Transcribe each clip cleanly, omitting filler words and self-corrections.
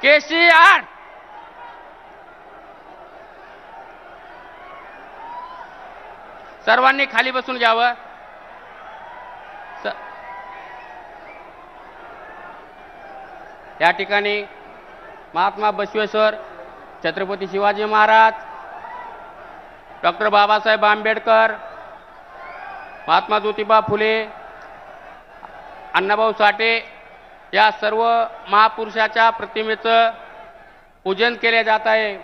केसीआर सर्वांनी खाली बसून घ्यावं. या ठिकाणी महात्मा बसवेश्वर, छत्रपती शिवाजी महाराज, डॉक्टर बाबासाहेब आंबेडकर, महात्मा ज्योतिबा फुले, अण्णाभाऊ साठे या सर्व महापुरुषाच्या प्रतिमेचं पूजन केले जात आहे.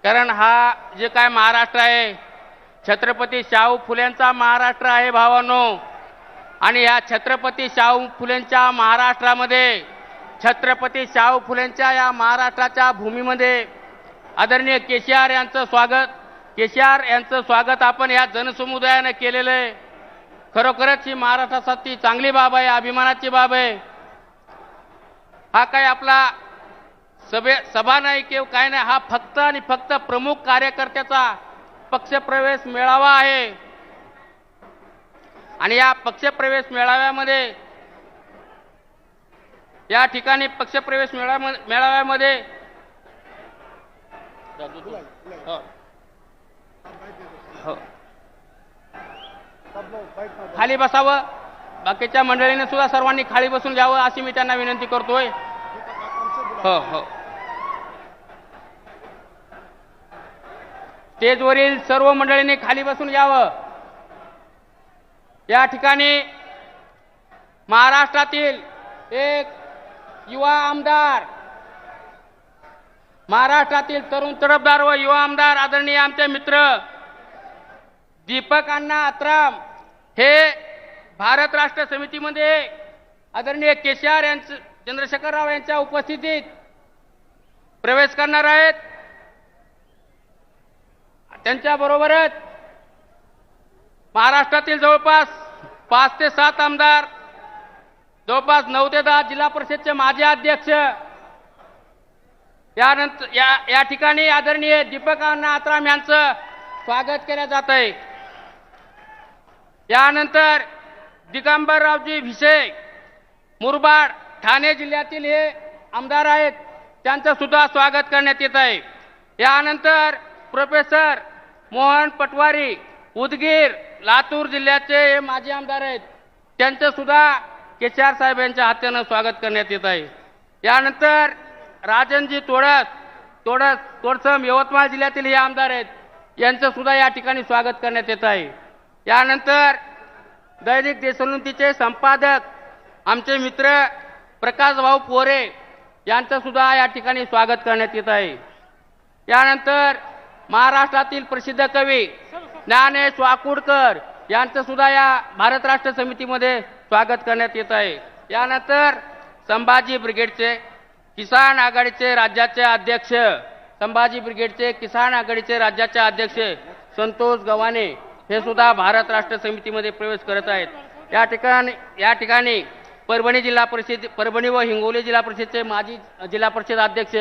कारण हा जे काय महाराष्ट्र आहे छत्रपती शाहू फुलेंचा महाराष्ट्र आहे भावांनो. आणि या छत्रपती शाहू फुलेंच्या महाराष्ट्रामध्ये, छत्रपती शाहू फुलेंच्या या महाराष्ट्राच्या भूमीमध्ये आदरणीय केसीआर यांचं स्वागत आपण या जनसमुदायाने केलेलं आहे. खरोखरच ही महाराष्ट्रासाठी चांगली बाब आहे, अभिमानाची बाब आहे. हा काय आपला सभा नाही किंवा काय नाही, हा फक्त आणि फक्त प्रमुख कार्यकर्त्याचा पक्षप्रवेश मेळावा आहे. आणि या पक्षप्रवेश मेळाव्यामध्ये, या ठिकाणी पक्षप्रवेश मेळाव्यामध्ये खाली बसावं. बाकीच्या मंडळीने सुद्धा सर्वांनी खाली बसून घ्यावं अशी मी त्यांना विनंती करतोय. हो. स्टेजवरील सर्व मंडळींनी खाली बसून घ्यावं. या ठिकाणी महाराष्ट्रातील एक युवा आमदार, महाराष्ट्रातील तरुण तडफदार व युवा आमदार आदरणीय आमचे मित्र दीपक अण्णा आत्राम हे भारत राष्ट्र समितीमध्ये आदरणीय केसीआर यांचं, चंद्रशेखर राव यांच्या उपस्थितीत प्रवेश करणार आहेत. त्यांच्याबरोबरच महाराष्ट्रातील जवळपास 5 ते 7 आमदार, जवळपास 9 ते 10 जिल्हा परिषदचे माजी अध्यक्ष, यानंतर या ठिकाणी आदरणीय दीपक अण्णा आत्राम यांचं स्वागत केलं जात आहे. यानंतर दिगंबररावजी भिसे, मुरबाड, ठाणे जिल्ह्यातील हे आमदार आहेत, त्यांचं सुद्धा स्वागत करण्यात येत आहे. यानंतर प्रोफेसर मोहन पटवारी, उदगीर, लातूर जिल्ह्याचे हे माजी आमदार आहेत, त्यांचं सुद्धा केसीआर साहेब यांच्या हाताने स्वागत करण्यात येत आहे. यानंतर राजनजी तोडसम, यवतमाळ जिल्ह्यातील हे आमदार आहेत, यांचं सुद्धा या ठिकाणी स्वागत करण्यात येत आहे. यानंतर दैनिक देशोन्नतीचे संपादक आमचे मित्र प्रकाश भाऊ पोरे यांचं सुद्धा या ठिकाणी स्वागत करण्यात येत आहे. यानंतर महाराष्ट्रातील प्रसिद्ध कवी ज्ञानेश वाकुडकर यांचं सुद्धा या भारत राष्ट्र समितीमध्ये स्वागत करण्यात येत आहे. यानंतर संभाजी ब्रिगेडचे किसान आघाडीचे राज्याचे अध्यक्ष, संभाजी ब्रिगेडचे किसान आघाडीचे राज्याचे अध्यक्ष संतोष गव्हाणे हे सुद्धा भारत राष्ट्र समितीमध्ये प्रवेश करत आहेत. या ठिकाणी परभणी व हिंगोली जिल्हा परिषदचे माजी जिल्हा परिषद अध्यक्ष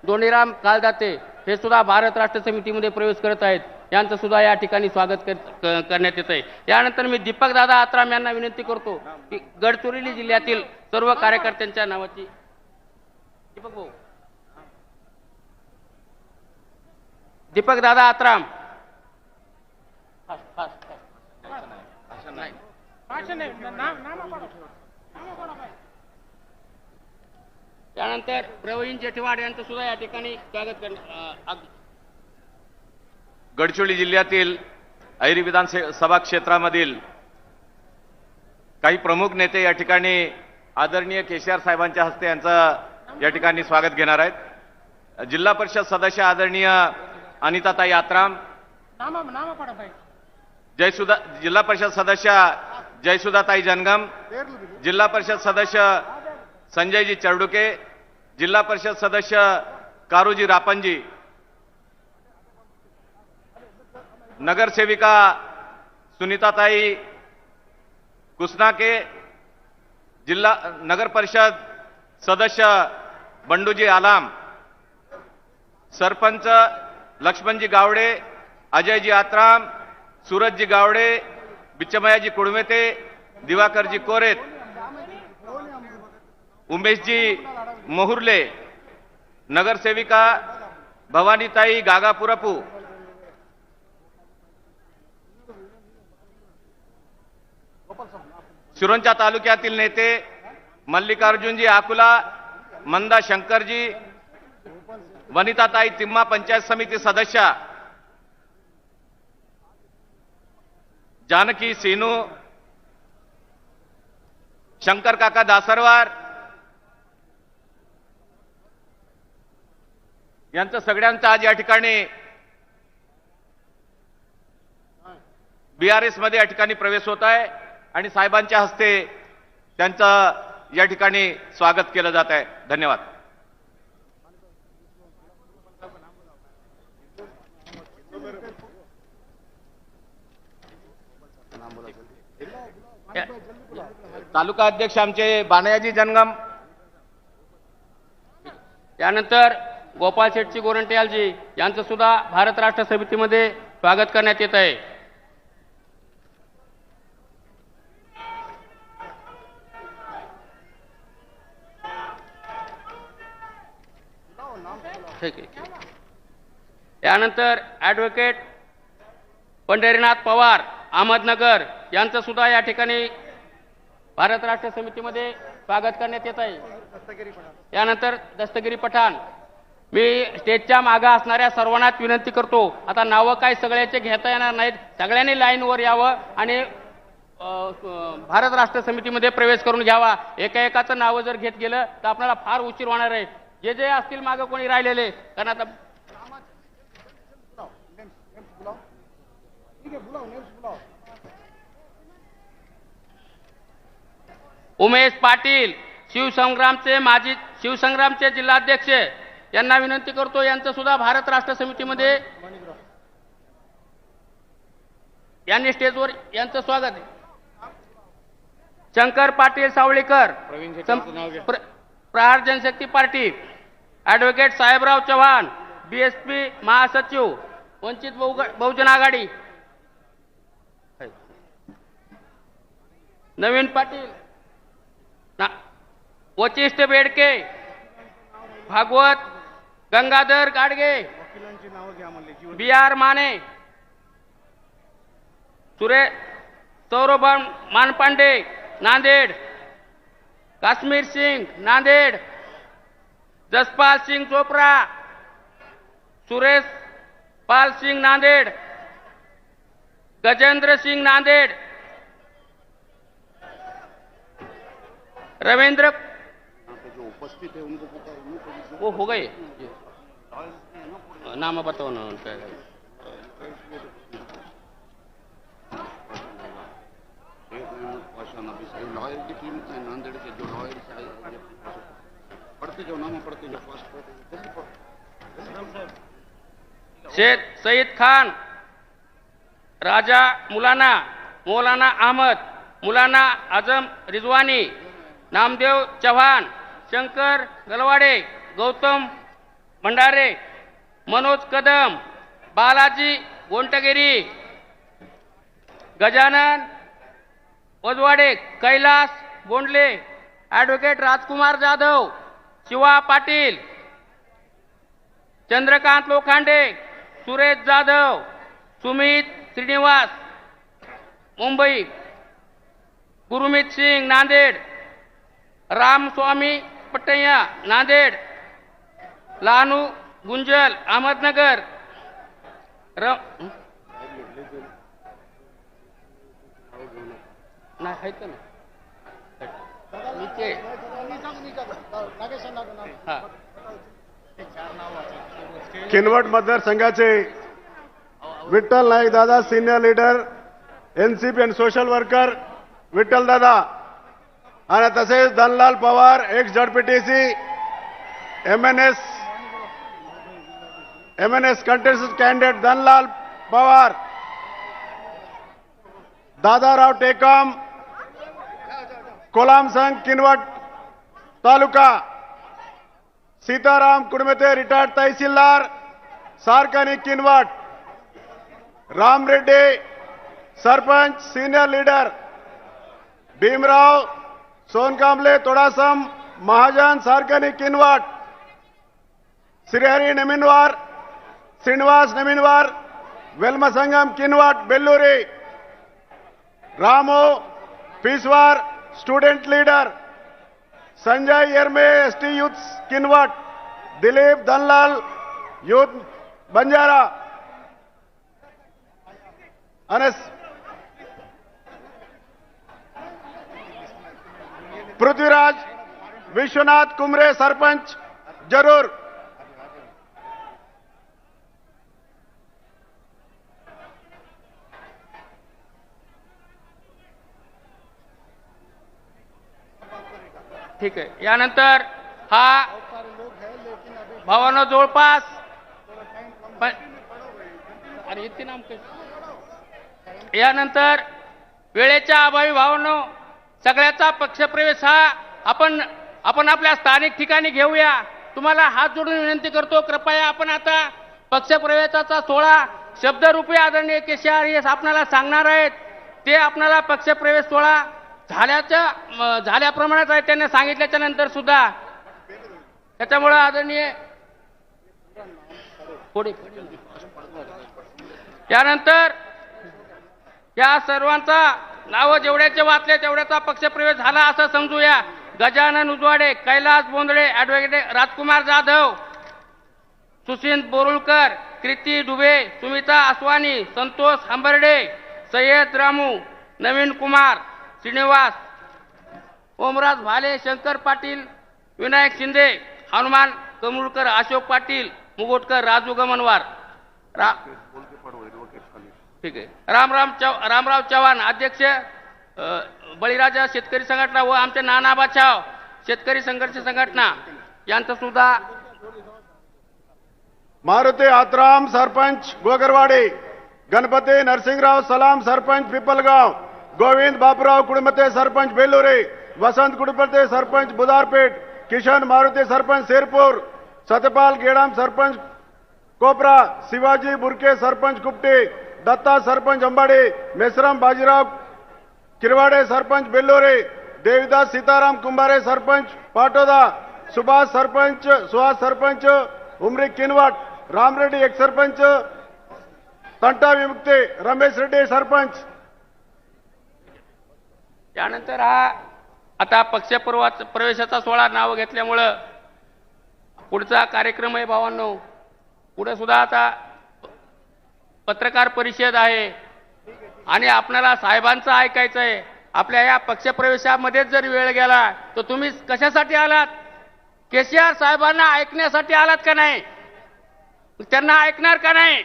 दोनीराम कालदाते हे सुद्धा भारत राष्ट्र समितीमध्ये प्रवेश करत आहेत. यांचं सुद्धा या ठिकाणी स्वागत करण्यात येत आहे. यानंतर मी दीपक दादा आत्राम यांना विनंती करतो की गडचिरोली जिल्ह्यातील सर्व कार्यकर्त्यांच्या नावाची दीपक दादा आत्राम. त्यानंतर प्रवीण जेठवाड यांचं सुद्धा या ठिकाणी स्वागत करण्यात. गडचिरोली जिल्ह्यातील ऐरी विधानसभा क्षेत्रामधील काही प्रमुख नेते या ठिकाणी आदरणीय केसीआर साहेबांच्या हस्ते यांचं या ठिकाणी स्वागत घेणार आहेत. जिल्हा परिषद सदस्य आदरणीय अनिताताई आत्राम, जिल्हा परिषद सदस्य जयसुधाताई जनगम, जिल्हा परिषद सदस्य संजयजी चरडुके, जिल्हा परिषद सदस्य कारूजी रापंजी, नगरसेविका सुनीताताई कुसनाके, जिल्हा नगर परिषद सदस्य बंडूजी आलाम, सरपंच लक्ष्मणजी गावडे, अजयजी आत्राम, सूरजजी गावडे, बिच्चमयाजी कुडमेते, दिवाकरजी कोरेत, उमेशजी मोहुर्ले, नगरसेविका भवानीताई गागापुरपू, शिरोंचा तालुक्यातील नेते मल्लिकार्जुनजी आकुला, मंदा शंकरजी, वनिताताई तिम्मा पंचायत समिती सदस्य, जानकी सीनू, शंकर काका दासरवार यांचं सगळ्यांचा आज या ठिकाणी बीआरएस मध्ये या ठिकाणी प्रवेश होत आहे आणि साहेबांच्या हस्ते त्यांचं या ठिकाणी स्वागत केलं जात आहे. धन्यवाद. तालुका अध्यक्ष आमचे बानयाजी जनगम, त्यानंतर गोपाल शेट्टी गोरंट्यालजी यांचं सुद्धा भारत राष्ट्र समितीमध्ये स्वागत करण्यात येत आहे. ठीक आहे. त्यानंतर ॲडव्होकेट पंढरीनाथ पवार अहमदनगर यांचं सुद्धा या ठिकाणी भारत राष्ट्र समितीमध्ये स्वागत करण्यात येत आहे. त्यानंतर दस्तगिरी पठाण. मी स्टेजच्या मागे असणाऱ्या सर्वांनाच विनंती करतो, आता नावं काय सगळ्याचे घेता येणार नाहीत, सगळ्यांनी लाईनवर यावं आणि भारत राष्ट्र समितीमध्ये प्रवेश करून घ्यावा. एका एकाचं नावं जर घेत गेलं तर आपल्याला फार उशीर होणार आहे. जे जे असतील मागे कोणी राहिलेले, कारण आता उमेश पाटील शिवसंग्रामचे जिल्हाध्यक्ष यांना विनंती करतो, यांचं सुद्धा भारत राष्ट्र समितीमध्ये यांनी स्टेजवर यांचं स्वागत आहे. Shankar Patil सावळीकर Prahar Janshakti party, advocate Sahebrao Chavan BSP महासचिव वंचित बहुजन आघाडी, नवीन पाटील वचिष्ठ बेडके, भागवत गंगाधर गाडगे, बी आर माने, सौरभ मानपांडे नांदेड, काश्मीर सिंग नांदेड, जसपाल सिंग चोपड़ा, सुरेश पाल सिंग नांदेड, गजेंद्र सिंग नांदेड, रविंद्र जो उपस्थित है उनको वो हो गए, नाम बताओ ना उनका. लॉयर की टीम नांदेड़ के जो लॉयर पढ़ते जो नाम पढ़ते जो फर्स्ट शेख सईद खान, राजा मुलाना, मौलाना अहमद, मुलाना आजम रिजवानी, नामदेव चव्हाण, शंकर गलवाडे, गौतम भंडारे, मनोज कदम, बालाजी गोंटगिरी, गजानन वजवाडे, कैलास गोंडले, ॲडव्होकेट राजकुमार जाधव, शिवा पाटील, चंद्रकांत लोखंडे, सुरेश जाधव, सुमित श्रीनिवास मुंबई, गुरुमीत सिंग नांदेड, रामस्वामी पट्टैया नांदेड, लानू गुंजल अहमदनगर, नाही आहेत का ना किनवट मतदारसंघाचे विठ्ठल नाईक दादा सिनियर लीडर एनसीपी आणि सोशल वर्कर विठ्ठल दादा आणि तसेच Dhanlal Pawar ex ZPTC MNS contested candidate Dhanlal Pawar, Dadarao Tekam, Kolam संघ किनवट तालुका, सीताराम कुडमेते रिटायर्ड तहसीलदार Sarkani Kinwat, Ram Reddy sarpanch senior leader, Bhimrao Sonkamble Todasam Mahajan Sarkani Kinwat, Shrihari Neminwar, Shrinivas Neminwar, Velmasangam Kinwat Belluri, Ramu Piswar student leader, Sanjay Yerme ST youth Kinwat, Dilip Dhanlal youth Banjara અને पृथ्वीराज विश्वनाथ कुमरे सरपंच जरूर। ठीक आहे, यानंतर हा भावांनो जवळपास अरे इतके नाम यानंतर वेळेच्या अभावी भावांनो सगळ्याचा पक्षप्रवेश हा आपण आपल्या स्थानिक ठिकाणी घेऊया। तुम्हाला हात जोडून विनंती करतो, कृपया आपण आता पक्षप्रवेशाचा सोहळा शब्दरूपी आदरणीय केसीआर हे आपल्याला सांगणार आहेत, ते आपल्याला पक्षप्रवेश सोहळा झाल्याप्रमाणेच आहे त्यांनी सांगितल्याच्या नंतर सुद्धा। त्याच्यामुळे आदरणीय पुढे यानंतर या सर्वांचा नाव जेवढ्याचे वाचले तेवढ्याचा पक्षप्रवेश झाला असं समजूया। गजानन उजवाडे, कैलास बोंदळे, ॲडव्होकेट राजकुमार जाधव, सुशील बोरुलकर, कृती डुबे, सुमिता आसवानी, संतोष हंबर्डे, सय्यद रामू, नवीन कुमार, श्रीनिवास, ओमराज भाले, शंकर पाटील, विनायक शिंदे, हनुमान कमुळकर, अशोक पाटील, मुगोटकर, राजू गमनवार, ठीक आहे, रामराव चव्हाण अध्यक्ष बळीराजा शेतकरी संघटना व आमचे नाना बाछाव शेतकरी संघर्ष संघटना यांचं सुद्धा। मारुती आत्राम सरपंच गोगरवाडी, गणपती नरसिंगराव सलाम सरपंच पिपलगाव, गोविंद बापूराव कुडमते सरपंच बेल्लुरी, वसंत कुडमते सरपंच बुधारपेठ, किशन मारुती सरपंच शेरपूर, सत्यपाल गेडाम सरपंच कोपरा, शिवाजी बुरके सरपंच कुपटी, दत्ता सरपंच अंबाडी, मेसराम बाजीराव किरवाडे सरपंच बेल्लोरे, देविदास सीताराम कुंभारे सरपंच पाटोदा, सुभाष सरपंच उमरी किनवाट, रामरेड्डी एक सरपंच तंटा विमुक्ते, रमेश रेड्डी सरपंच। त्यानंतर हा आता प्रवेशाचा सोहळा नाव घेतल्यामुळं पुढचा कार्यक्रम आहे भावांनो। पुढे सुद्धा आता पत्रकार परिषद आहे आणि आपल्याला साहेबांचं ऐकायचं आहे। आपल्या या पक्षप्रवेशामध्ये जर वेळ गेला तर तुम्ही कशासाठी आलात? केसीआर साहेबांना ऐकण्यासाठी आलात का नाही? त्यांना ऐकणार का नाही?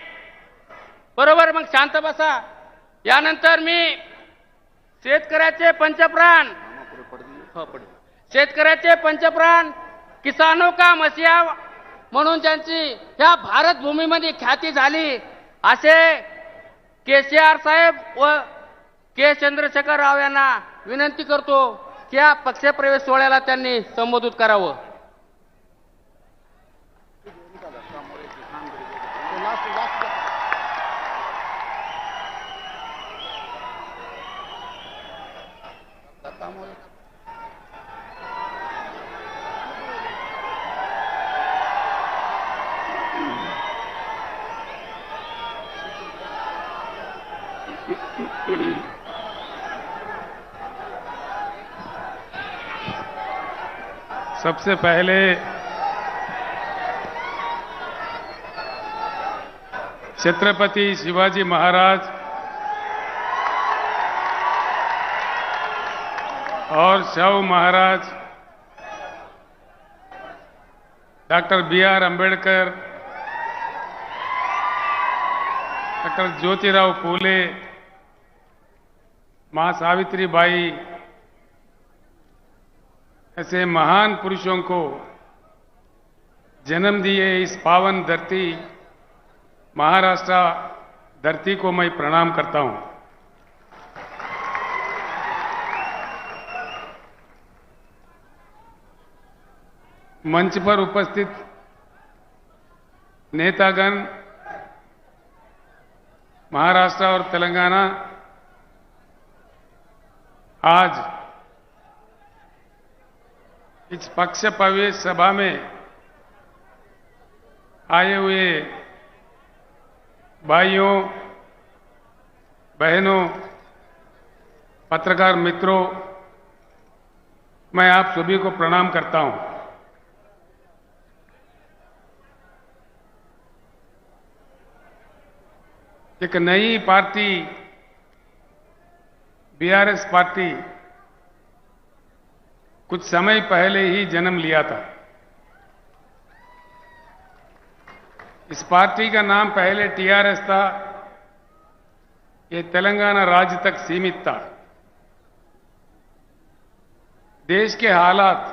बरोबर, मग शांत बसा। यानंतर मी शेतकऱ्याचे पंचप्राण किसानों का मसिहा म्हणून ज्यांची ह्या भारत भूमीमध्ये ख्याती झाली असे केसीआर साहेब व के चंद्रशेखर राव यांना विनंती करतो की या पक्षप्रवेश सोहळ्याला त्यांनी संबोधित करावं। सबसे पहले छत्रपति शिवाजी महाराज और शव Maharaj doctor B R. Ambedkar, doctor Jyotirao Phule, मां सावित्रीबाई ऐसे महान पुरुषों को जन्म दिए इस पावन धरती महाराष्ट्र धरती को मैं प्रणाम करता हूं। मंच पर उपस्थित नेतागण, महाराष्ट्र और तेलंगाना आज इस पक्ष प्रवेश सभा में आए हुए भाइयों, बहनों, पत्रकार मित्रों, मैं आप सभी को प्रणाम करता हूं। एक नई पार्टी बीआरएस पार्टी कुछ समय पहले ही जन्म लिया था। इस पार्टी का नाम पहले टीआरएस था। ये तेलंगाना राज्य तक सीमित था। देश के हालात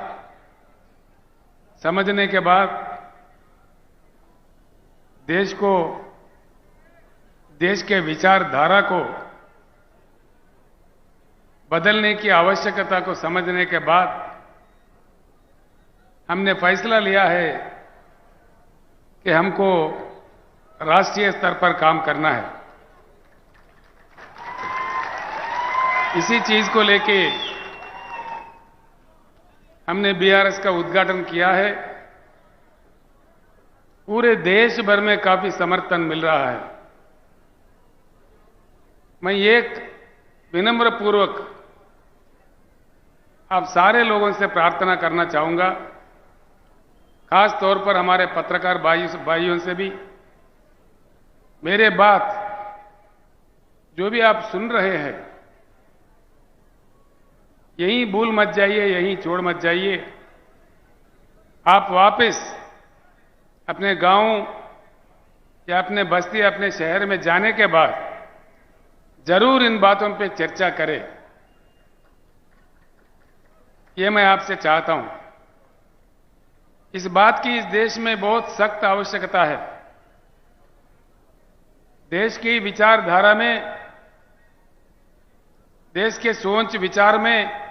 समझने के बाद देश के विचारधारा को बदलने की आवश्यकता को समझने के बाद हमने फैसला लिया है कि हमको राष्ट्रीय स्तर पर काम करना है। इसी चीज को लेके हमने बीआरएस का उद्घाटन किया है। पूरे देश भर में काफी समर्थन मिल रहा है। मैं एक विनम्र पूर्वक आप सारे लोगों से प्रार्थना करना चाहूंगा, खास तौर पर हमारे पत्रकार भाइयों से भी, मेरे बात जो भी आप सुन रहे हैं यहीं भूल मत जाइए, यहीं छोड़ मत जाइए। आप वापस अपने गांव या अपने बस्ती, अपने शहर में जाने के बाद जरूर इन बातों पे चर्चा करें, ये मैं आपसे चाहता हूं। इस बात की इस देश में बहुत सख्त आवश्यकता है। देश की विचारधारा में, देश के सोच विचार में,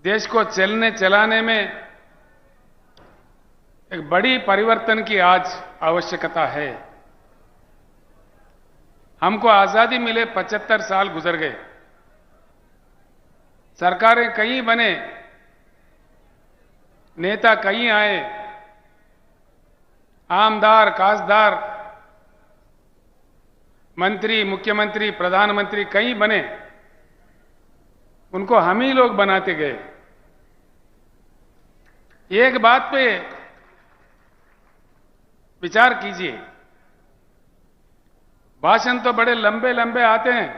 देश को चलने चलाने में एक बड़ी परिवर्तन की आज आवश्यकता है। हमको आजादी मिले 75 साल गुजर गए। सरकारें कई बने, नेता कई आए, आमदार, खासदार, मंत्री, मुख्यमंत्री, प्रधानमंत्री कई बने। उनको हम ही लोग बनाते गए। एक बात पे विचार कीजिए, भाषण तो बड़े लंबे लंबे आते हैं,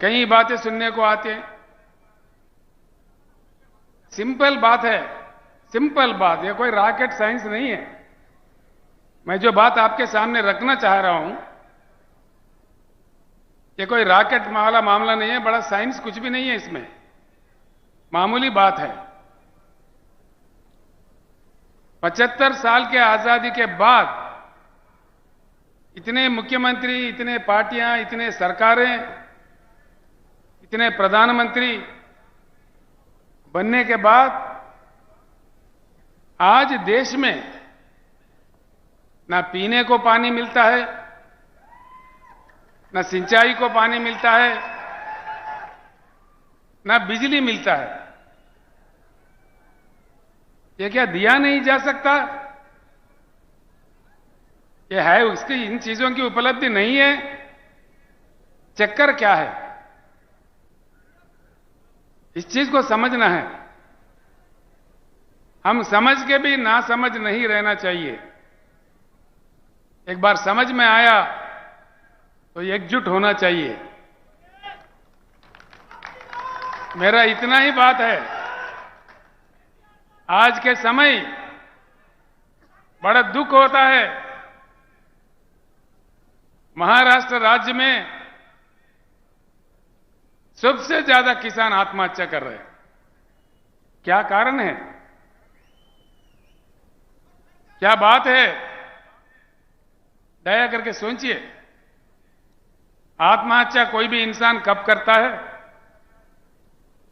कई बातें सुनने को आते हैं। सिंपल बात है, सिंपल बात, ये कोई रॉकेट साइंस नहीं है। मैं जो बात आपके सामने रखना चाह रहा हूं, ये कोई रॉकेट वाला मामला नहीं है, बड़ा साइंस कुछ भी नहीं है इसमें, मामूली बात है। 75 साल के आजादी के बाद इतने मुख्यमंत्री, इतने पार्टियां, इतने सरकारें, इतने प्रधानमंत्री बनने के बाद आज देश में ना पीने को पानी मिलता है, ना सिंचाई को पानी मिलता है, ना बिजली मिलता है। ये क्या दिया नहीं जा सकता? ये है, उसकी इन चीजों की उपलब्धि नहीं है। चक्कर क्या है, इस चीज को समझना है। हम समझ के भी ना समझ नहीं रहना चाहिए। एक बार समझ में आया तो एकजुट होना चाहिए। मेरा इतना ही बात है। आज के समय बड़ा दुख होता है, महाराष्ट्र राज्य में सबसे ज्यादा किसान आत्महत्या कर रहे हैं। क्या कारण है, क्या बात है? दया करके सोचिए। आत्महत्या कोई भी इंसान कब करता है?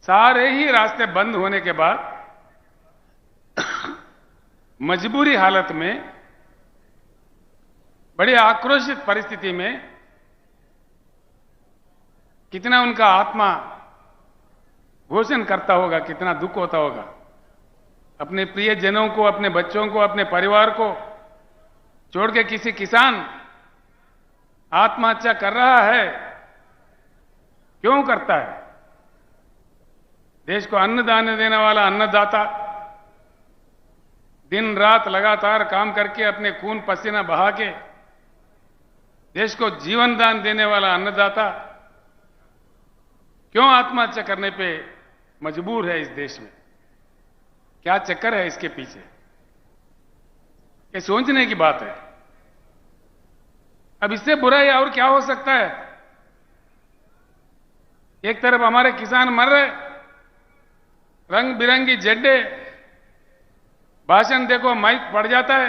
सारे ही रास्ते बंद होने के बाद मजबूरी हालत में, बड़ी आक्रोशित परिस्थिति में कितना उनका आत्मा घोषण करता होगा, कितना दुख होता होगा। अपने प्रियजनों को, अपने बच्चों को, अपने परिवार को छोड़ के किसी किसान आत्महत्या कर रहा है, क्यों करता है? देश को अन्नदान देने वाला अन्नदाता दिन रात लगातार काम करके अपने खून पसीना बहा के देश को जीवन दान देने वाला अन्नदाता क्यों आत्महत्या करने पे मजबूर है इस देश में? क्या चक्कर है इसके पीछे? ये सोचने की बात है। अब इससे बुरा और क्या हो सकता है? एक तरफ हमारे किसान मर रहे, रंग बिरंगी झंडे, भाषण देखो माइक पड़ जाता है,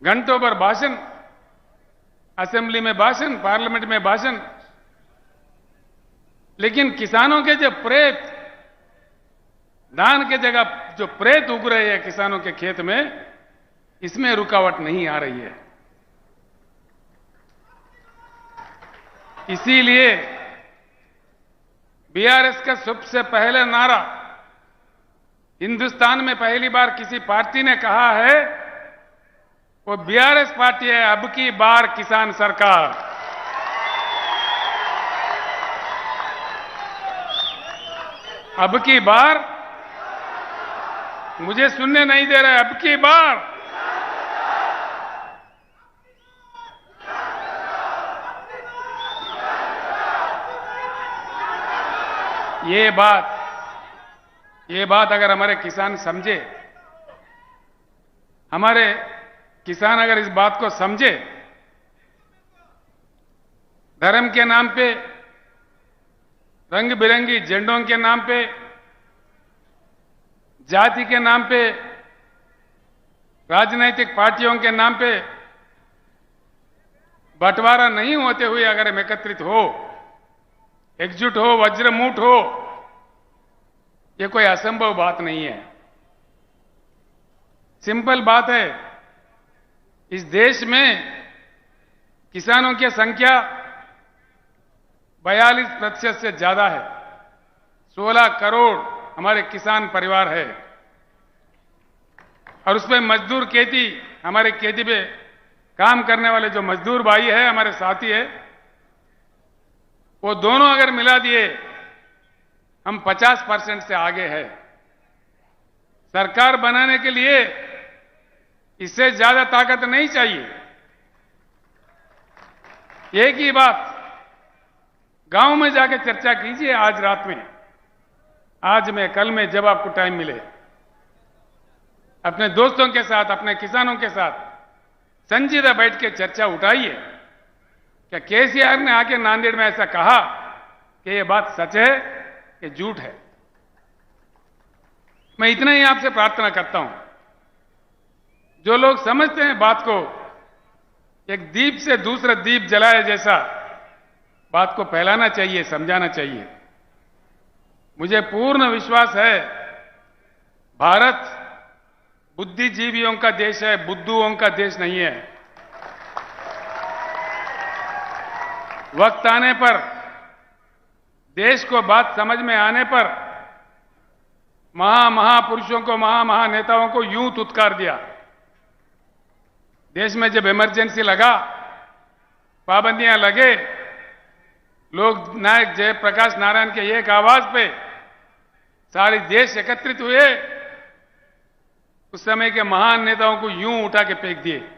घंटों पर भाषण, असेंबली में भाषण, पार्लियामेंट में भाषण, लेकिन किसानों के जो प्रेत, धान के जगह जो प्रेत उग रहे हैं किसानों के खेत में, इसमें रुकावट नहीं आ रही है। इसीलिए बीआरएस का सबसे पहले नारा, हिंदुस्तान में पहली बार किसी पार्टी ने कहा है, वो बीआरएस पार्टी है, अब की बार किसान सरकार। अब की बार, मुझे सुनने नहीं दे रहे, अब की बार ये बात अगर हमारे किसान समझे, हमारे किसान अगर इस बात को समझे, धर्म के नाम पे, रंग बिरंगी झंडों के नाम पे, जाति के नाम पे, राजनीतिक पार्टियों के नाम पे बंटवारा नहीं होते हुए अगर हम एकत्रित हो, एकजुट हो, वज्रमूठ हो, ये कोई असंभव बात नहीं है। सिंपल बात है, इस देश में किसानों की संख्या 42% से ज्यादा है। 16 करोड़ हमारे किसान परिवार है, और उसमें मजदूर खेती, हमारे खेती पे काम करने वाले जो मजदूर भाई है, हमारे साथी है, वो दोनों अगर मिला दिए हम 50% से आगे है। सरकार बनाने के लिए इससे ज्यादा ताकत नहीं चाहिए। एक ही बात गांव में जाके चर्चा कीजिए, आज रात में, आज में, कल में, जब आपको टाइम मिले, अपने दोस्तों के साथ, अपने किसानों के साथ संजीदा बैठ के चर्चा उठाइए। क्या केसीआर ने आके नांदेड़ में ऐसा कहा कि ये बात सच है कि झूठ है? मैं इतना ही आपसे प्रार्थना करता हूं, जो लोग समझते हैं बात को एक दीप से दूसरा दीप जलाए जैसा, बात को फैलाना चाहिए, समझाना चाहिए। मुझे पूर्ण विश्वास है, भारत बुद्धिजीवियों का देश है, बुद्धुओं का देश नहीं है। वक्त आने पर, देश को बात समझ में आने पर, महापुरुषों को, महानेताओं को यूं तुत्कार दिया। देश में जब इमरजेंसी लगा, पाबंदियां लगे, लोग नायक जयप्रकाश नारायण के एक आवाज पे सारे देश एकत्रित हुए, उस समय के महान नेताओं को यूं उठा के फेंक दिए।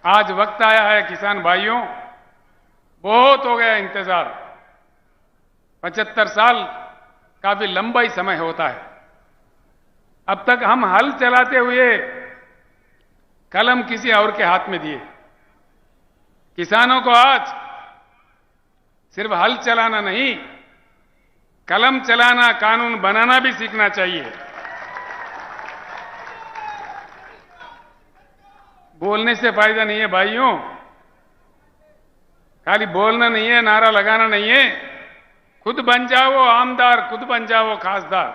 आज वक्त आया है किसान भाइयों, बहुत हो गया इंतजार। 75 साल काफी लंबा ही समय होता है। अब तक हम हल चलाते हुए कलम किसी और के हाथ में दिए। किसानों को आज सिर्फ हल चलाना नहीं, कलम चलाना, कानून बनाना भी सीखना चाहिए। बोलने से फायदा नहीं है भाइयों, खाली बोलना नहीं है, नारा लगाना नहीं है। खुद बन जाओ आमदार, खुद बन जाओ खासदार,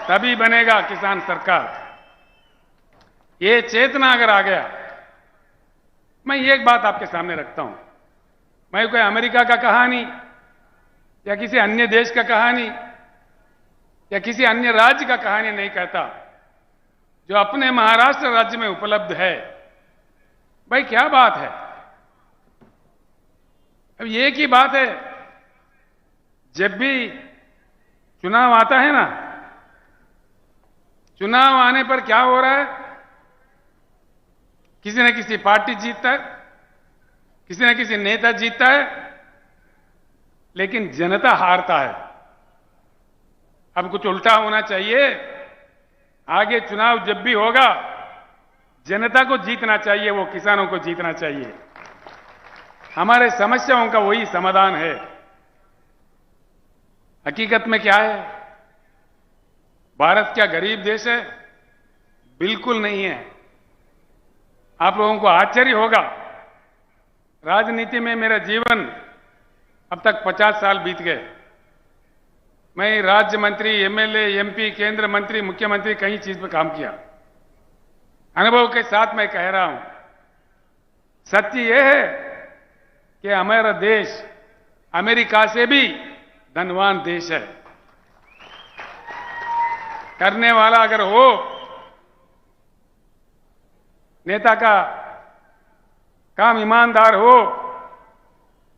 तभी बनेगा किसान सरकार। ये चेतना अगर आ गया, मैं एक बात आपके सामने रखता हूं, मैं कोई अमेरिका का कहा नहीं, या किसी अन्य देश का कहानी या किसी अन्य राज्य का कहानी नहीं कहता, जो अपने महाराष्ट्र राज्य में उपलब्ध है। भाई क्या बात है। अब एक ही बात है, जब भी चुनाव आता है ना, चुनाव आने पर क्या हो रहा है, किसी न किसी पार्टी जीतता है, किसी न किसी नेता जीतता है, लेकिन जनता हारता है। अब कुछ उल्टा होना चाहिए। आगे चुनाव जब भी होगा, जनता को जीतना चाहिए, वो किसानों को जीतना चाहिए। हमारे समस्याओं का वही समाधान है। हकीकत में क्या है, भारत क्या गरीब देश है? बिल्कुल नहीं है। आप लोगों को आश्चर्य होगा, राजनीति में मेरा जीवन अब तक 50 साल बीत गए। मैं राज्य मंत्री, एमएलए, एमपी, केंद्र मंत्री, मुख्यमंत्री, कई चीज पे काम किया। अनुभव के साथ मैं कह रहा हूं, सत्य यह है कि हमारा देश अमेरिका से भी धनवान देश है। करने वाला अगर हो, नेता का काम ईमानदार हो,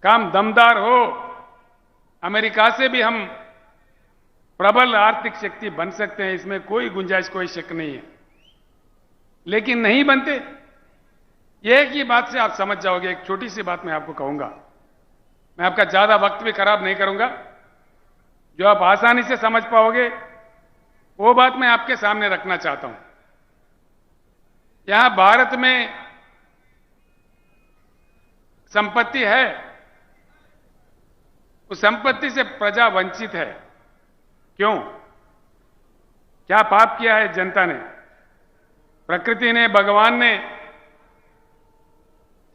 काम दमदार हो, अमेरिका से भी हम प्रबल आर्थिक शक्ति बन सकते हैं। इसमें कोई गुंजाइश, कोई शक नहीं है। लेकिन नहीं बनते। एक ही बात से आप समझ जाओगे। एक छोटी सी बात मैं आपको कहूंगा, मैं आपका ज्यादा वक्त भी खराब नहीं करूंगा, जो आप आसानी से समझ पाओगे वो बात मैं आपके सामने रखना चाहता हूं। यहां भारत में संपत्ति है, उस संपत्ति से प्रजा वंचित है। क्यों? क्या पाप किया है जनता ने? प्रकृति ने, भगवान ने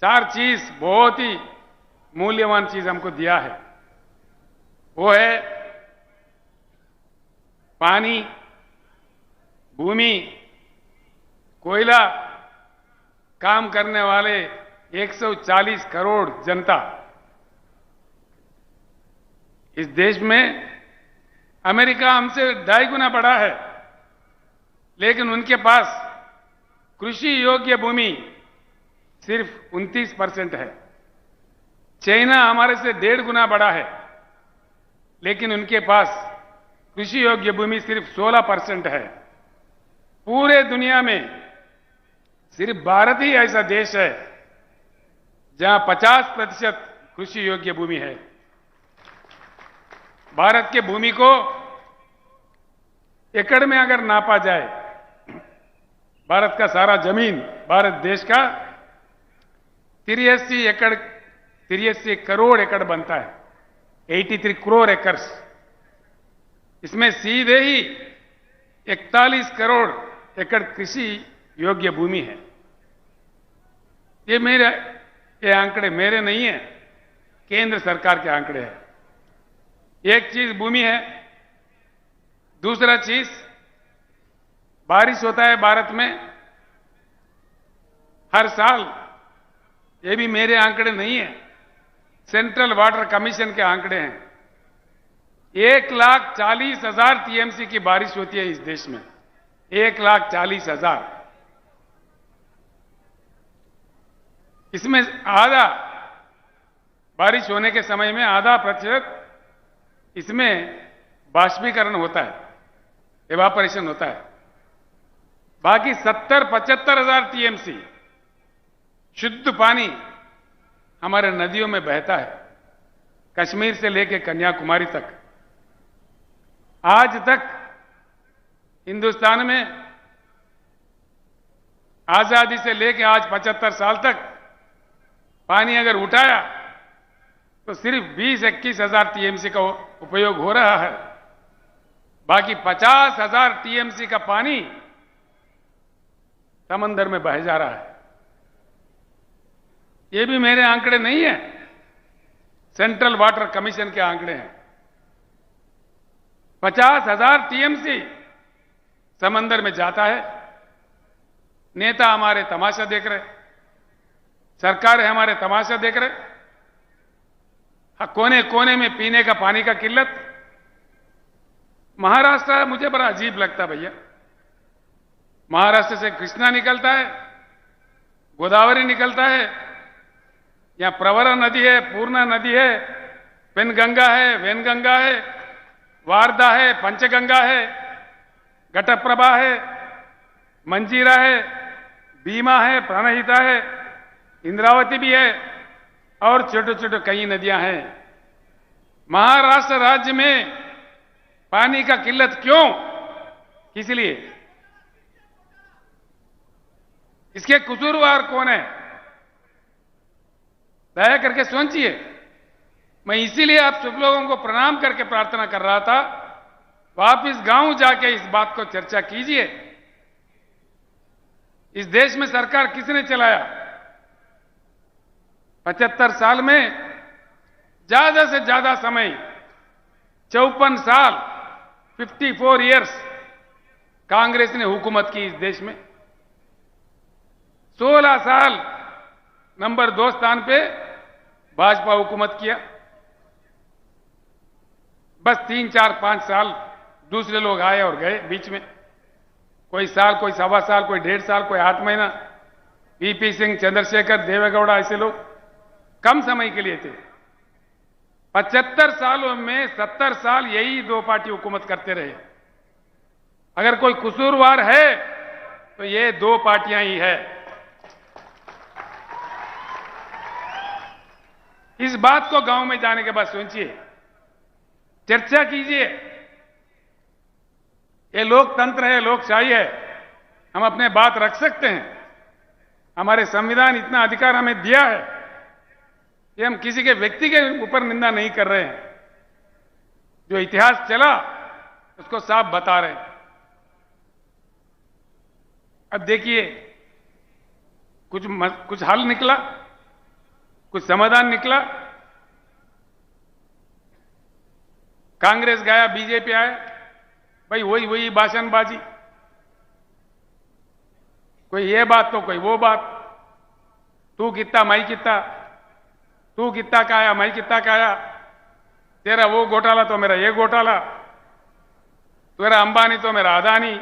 4 चीज, बहुत ही मूल्यवान चीज हमको दिया है। वो है पानी, भूमि, कोयला, काम करने वाले 140 करोड़ जनता। इस देश में अमेरिका हमसे 2.5 गुना बड़ा है, लेकिन उनके पास कृषि योग्य भूमि सिर्फ 29% है। चाइना हमारे से 1.5 गुना बड़ा है, लेकिन उनके पास कृषि योग्य भूमि सिर्फ 16% है। पूरे दुनिया में सिर्फ भारत ही ऐसा देश है जहां 50% कृषि योग्य भूमि है। भारत के भूमि को एकड़ में अगर नापा जाए, भारत का सारा जमीन, भारत देश का 83 करोड़ एकड़ बनता है, 83 करोड़ एकर्स। इसमें सीधे ही 41 करोड़ एकड़ कृषि योग्य भूमि है। ये आंकड़े मेरे नहीं है, केंद्र सरकार के आंकड़े हैं। एक चीज भूमि है, दूसरा चीज बारिश होता है भारत में हर साल। ये भी मेरे आंकड़े नहीं है, सेंट्रल वाटर कमीशन के आंकड़े हैं। 1,40,000 टीएमसी की बारिश होती है इस देश में, 1,40,000। इसमें आधा बारिश होने के समय में आधा प्रतिशत इसमें बाष्पीकरण होता है, एवापोरेशन होता है। बाकी 70-75,000 टीएमसी शुद्ध पानी हमारे नदियों में बहता है, कश्मीर से लेकर कन्याकुमारी तक। आज तक हिंदुस्तान में आजादी से लेकर आज 75 साल तक पानी अगर उठाया तो सिर्फ 20-21,000 टीएमसी का उपयोग हो रहा है। बाकी 50,000 टीएमसी का पानी समंदर में बह जा रहा है। ये भी मेरे आंकड़े नहीं है, सेंट्रल वाटर कमीशन के आंकड़े हैं। 50,000 टीएमसी समंदर में जाता है। नेता हमारे तमाशा देख रहे, सरकारें हमारे तमाशा देख रहे। कोने कोने में पीने का पानी का किल्लत। महाराष्ट्र मुझे बड़ा अजीब लगता भैया। महाराष्ट्र से कृष्णा निकलता है, गोदावरी निकलता है, यहां प्रवरा नदी है, पूर्णा नदी है, पेनगंगा है, वेनगंगा है, वारदा है, पंचगंगा है, घटप्रभा है, मंजीरा है, भीमा है, प्राणहिता है, इंद्रावती भी है और छोटे छोटे कई नदियां हैं। महाराष्ट्र राज्य में पानी का किल्लत क्यों? किस लिए? इसके कसूरवार कौन है? दया करके सोचिए। मैं इसीलिए आप सब लोगों को प्रणाम करके प्रार्थना कर रहा था, वापिस गांव जाके इस बात को चर्चा कीजिए। इस देश में सरकार किसने चलाया? 75 साल में ज्यादा से ज्यादा समय 54 साल 54 इयर्स कांग्रेस ने हुकूमत की इस देश में। 16 साल नंबर 2 स्थान पे भाजपा हुकूमत किया। बस 3, 4, 5 साल दूसरे लोग आए और गए बीच में। कोई साल, कोई सवा साल, कोई 1.5 साल, कोई 8 महीना। वीपी सिंह, चंद्रशेखर, देवेगौड़ा ऐसे लोग कम समय के लिए थे। 75 सालों में 70 साल यही 2 पार्टी हुकूमत करते रहे। अगर कोई कसूरवार है तो ये 2 पार्टियां ही है। इस बात को गांव में जाने के बाद सोचिए, चर्चा कीजिए। ये लोकतंत्र है, लोकशाही है, हम अपने बात रख सकते हैं। हमारे संविधान इतना अधिकार हमें दिया है कि हम किसी के व्यक्ति के ऊपर निंदा नहीं कर रहे हैं। जो इतिहास चला उसको साफ बता रहे हैं। अब देखिए, कुछ हल निकला, कुछ समाधान निकला। कांग्रेस गया, बीजेपी आया, भाई वही भाषणबाजी। कोई ये बात तो कोई वो बात। तू कितना मैं कितना, तू कितना का आया मैं कितना का आया, तेरा वो घोटाला तो मेरा ये घोटाला, तेरा अंबानी तो मेरा अदानी।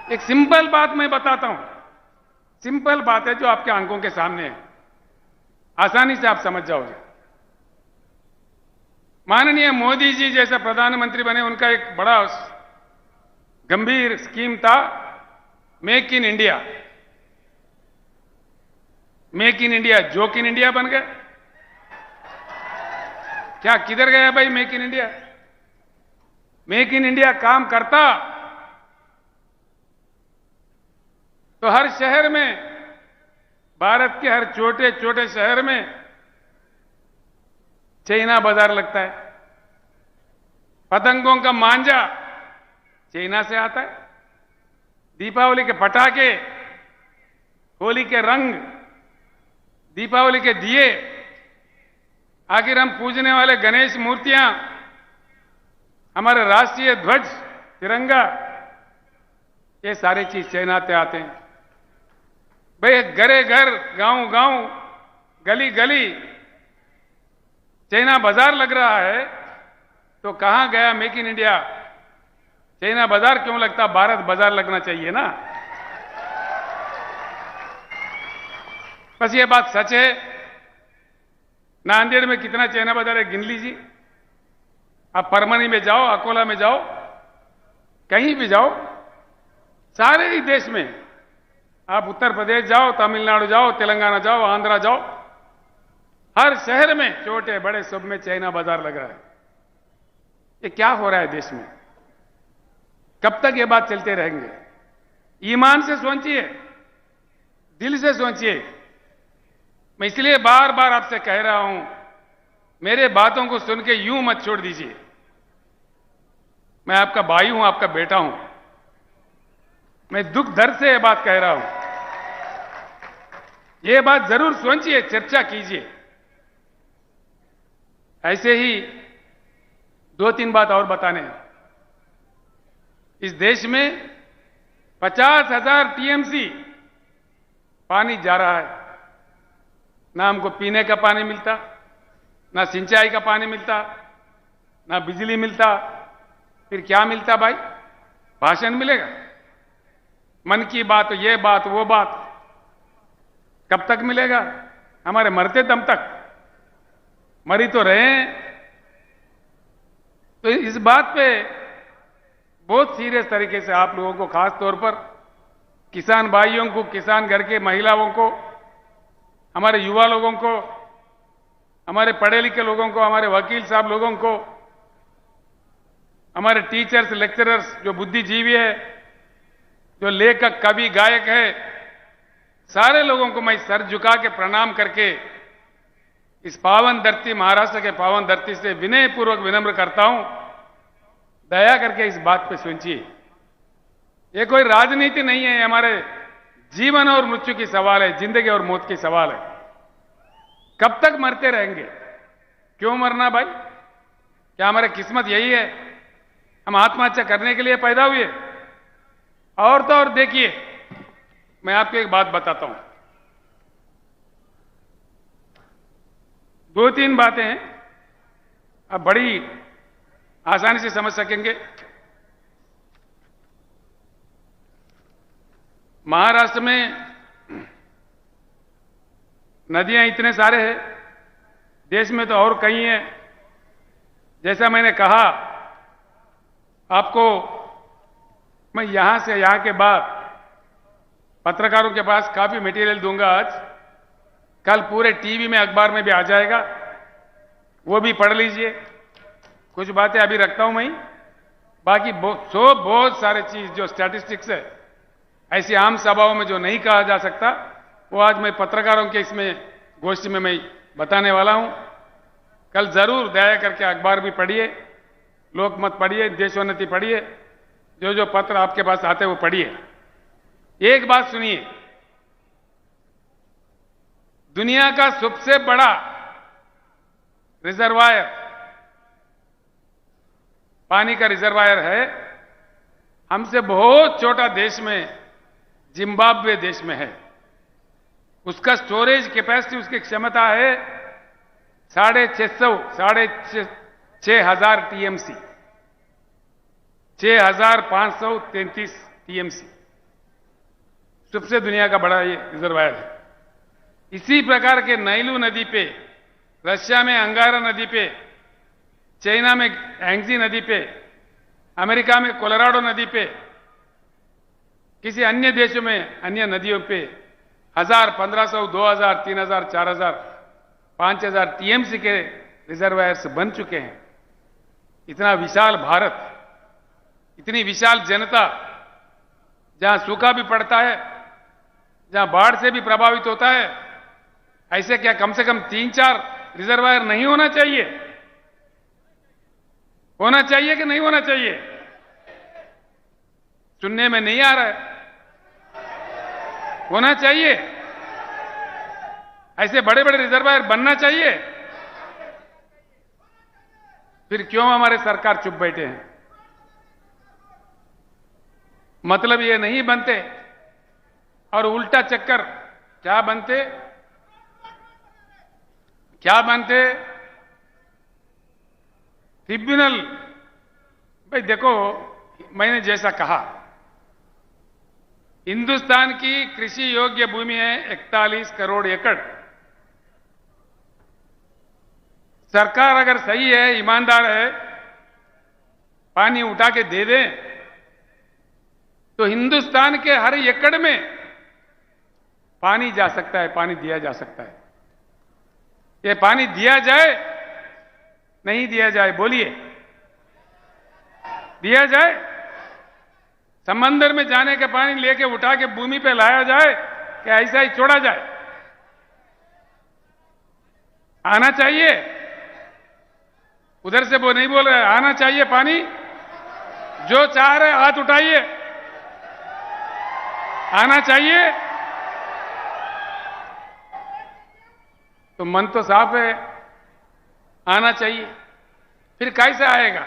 एक सिंपल बात मैं बताता हूं, सिंपल बात है जो आपके आंखों के सामने है, आसानी से आप समझ जाओगे। माननीय मोदी जी जैसा प्रधानमंत्री बने, उनका एक बड़ा गंभीर स्कीम था make in India. Make in India joke in India बन गया। क्या किधर गया भाई make in India? Make in India काम करता तो हर शहर में, भारत के हर छोटे छोटे शहर में चाइना बाजार लगता है। पतंगों का मांझा चाइना से आता है। दीपावली के पटाखे, होली के रंग, दीपावली के दिए, आखिर हम पूजने वाले गणेश मूर्तियां, हमारे राष्ट्रीय ध्वज तिरंगा, ये सारी चीज चाइना से आते हैं। भाई घरे घर, गांव गांव, गली गली चाइना बाजार लग रहा है, तो कहां गया मेक इन इंडिया? चाइना बाजार क्यों लगता? भारत बाजार लगना चाहिए ना। बस ये बात सच है। नांदेड़ में कितना चाइना बाजार है गिन लीजिए। आप परमनी में जाओ, अकोला में जाओ, कहीं भी जाओ, सारे ही देश में, आप उत्तर प्रदेश जाओ, तमिलनाडु जाओ, तेलंगाना जाओ, आंध्रा जाओ, हर शहर में छोटे बड़े सब में चाइना बाजार लग रहा है। ये क्या हो रहा है देश में? कब तक ये बात चलते रहेंगे? ईमान से सोचिए, दिल से सोचिए। मैं इसलिए बार बार आपसे कह रहा हूं, मेरे बातों को सुन के यूं मत छोड़ दीजिए। मैं आपका भाई हूं, आपका बेटा हूं। मैं दुख दर्द से यह बात कह रहा हूं। यह बात जरूर सोचिए, चर्चा कीजिए। ऐसे ही 2-3 बात और बताने हैं। इस देश में 50,000 टीएमसी पानी जा रहा है, ना हमको पीने का पानी मिलता, ना सिंचाई का पानी मिलता, ना बिजली मिलता, फिर क्या मिलता भाई? भाषण मिलेगा, मन की बात, ये बात, वो बात, कब तक मिलेगा? हमारे मरते दम तक, मरी तो रहे हैं। तो इस बात पे बहुत सीरियस तरीके से आप लोगों को, खास तौर पर किसान भाइयों को, किसान घर के महिलाओं को, हमारे युवा लोगों को, हमारे पढ़े लिखे लोगों को, हमारे वकील साहब लोगों को, हमारे टीचर्स, लेक्चरर्स जो बुद्धिजीवी है, जो लेखक, कवि, गायक है, सारे लोगों को मैं सर झुका के प्रणाम करके इस पावन धरती, महाराष्ट्र के पावन धरती से विनय पूर्वक विनम्र करता हूं, दया करके इस बात पे सोचिए। ये कोई राजनीति नहीं है, हमारे जीवन और मृत्यु की सवाल है, जिंदगी और मौत की सवाल है। कब तक मरते रहेंगे? क्यों मरना भाई? क्या हमारी किस्मत यही है? हम आत्महत्या करने के लिए पैदा हुए? और तो और देखिए, मैं आपको एक बात बताता हूं, 2-3 बातें हैं, अब बड़ी आसानी से समझ सकेंगे। महाराष्ट्र में नदियां इतने सारे हैं, देश में तो और कई हैं। जैसा मैंने कहा आपको, मैं यहां से यहां के बाद पत्रकारों के पास काफी मटेरियल दूंगा आज, कल पूरे टीवी में, अखबार में भी आ जाएगा, वो भी पढ़ लीजिए। कुछ बातें अभी रखता हूं मैं, बाकी बहुत सारे चीज जो स्टैटिस्टिक्स है, ऐसी आम सभाओं में जो नहीं कहा जा सकता, वो आज मैं पत्रकारों के इसमें गोष्ठी में मैं बताने वाला हूं। कल जरूर दया करके अखबार भी पढ़िए, लोकमत पढ़िए, देशोन्नति पढ़िए, जो जो पत्र आपके पास आते हैं वो पढ़िए। एक बात सुनिए, दुनिया का सबसे बड़ा रिजर्वायर, पानी का रिजर्वायर है, हमसे बहुत छोटा देश में, जिम्बाब्वे देश में है। उसका स्टोरेज कैपेसिटी, उसकी क्षमता है 6,500 टीएमसी, 6,533 टीएमसी, सबसे दुनिया का बड़ा ये रिजर्वायर है। इसी प्रकार के नाइलू नदी पे, रशिया में अंगारा नदी पे, चाइना में हैंगजी नदी पे, अमेरिका में कोलोराडो नदी पे, किसी अन्य देशों में अन्य नदियों पे 1000, 1500, 2000, 3000, 4000, 5000 टीएमसी के रिजर्वायर्स बन चुके हैं। इतना विशाल भारत, इतनी विशाल जनता, जहां सूखा भी पड़ता है, जहां बाढ़ से भी प्रभावित होता है, ऐसे क्या कम से कम 3-4 रिजर्वायर नहीं होना चाहिए? होना चाहिए कि नहीं होना चाहिए? सुनने में नहीं आ रहा है। होना चाहिए, ऐसे बड़े बड़े रिजर्वायर बनना चाहिए। फिर क्यों हमारे सरकार चुप बैठे हैं? मतलब ये नहीं बनते, और उल्टा चक्कर क्या बनते? ट्रिब्यूनल। भाई देखो, मैंने जैसा कहा, हिंदुस्तान की कृषि योग्य भूमि है 41 करोड़ एकड़। सरकार अगर सही है, ईमानदार है, पानी उठा के दे दे, तो हिंदुस्तान के हर एकड़ में पानी जा सकता है, पानी दिया जा सकता है। ये पानी दिया जाए, नहीं दिया जाए? बोलिए, दिया जाए? समंदर में जाने के पानी लेके उठा के भूमि पे लाया जाए, कि ऐसा ही छोड़ा जाए? आना चाहिए। उधर से वो नहीं बोल रहे, आना चाहिए पानी। जो चाह रहे हाथ उठाइए, आना चाहिए। तो मन तो साफ है, आना चाहिए। फिर कैसे आएगा?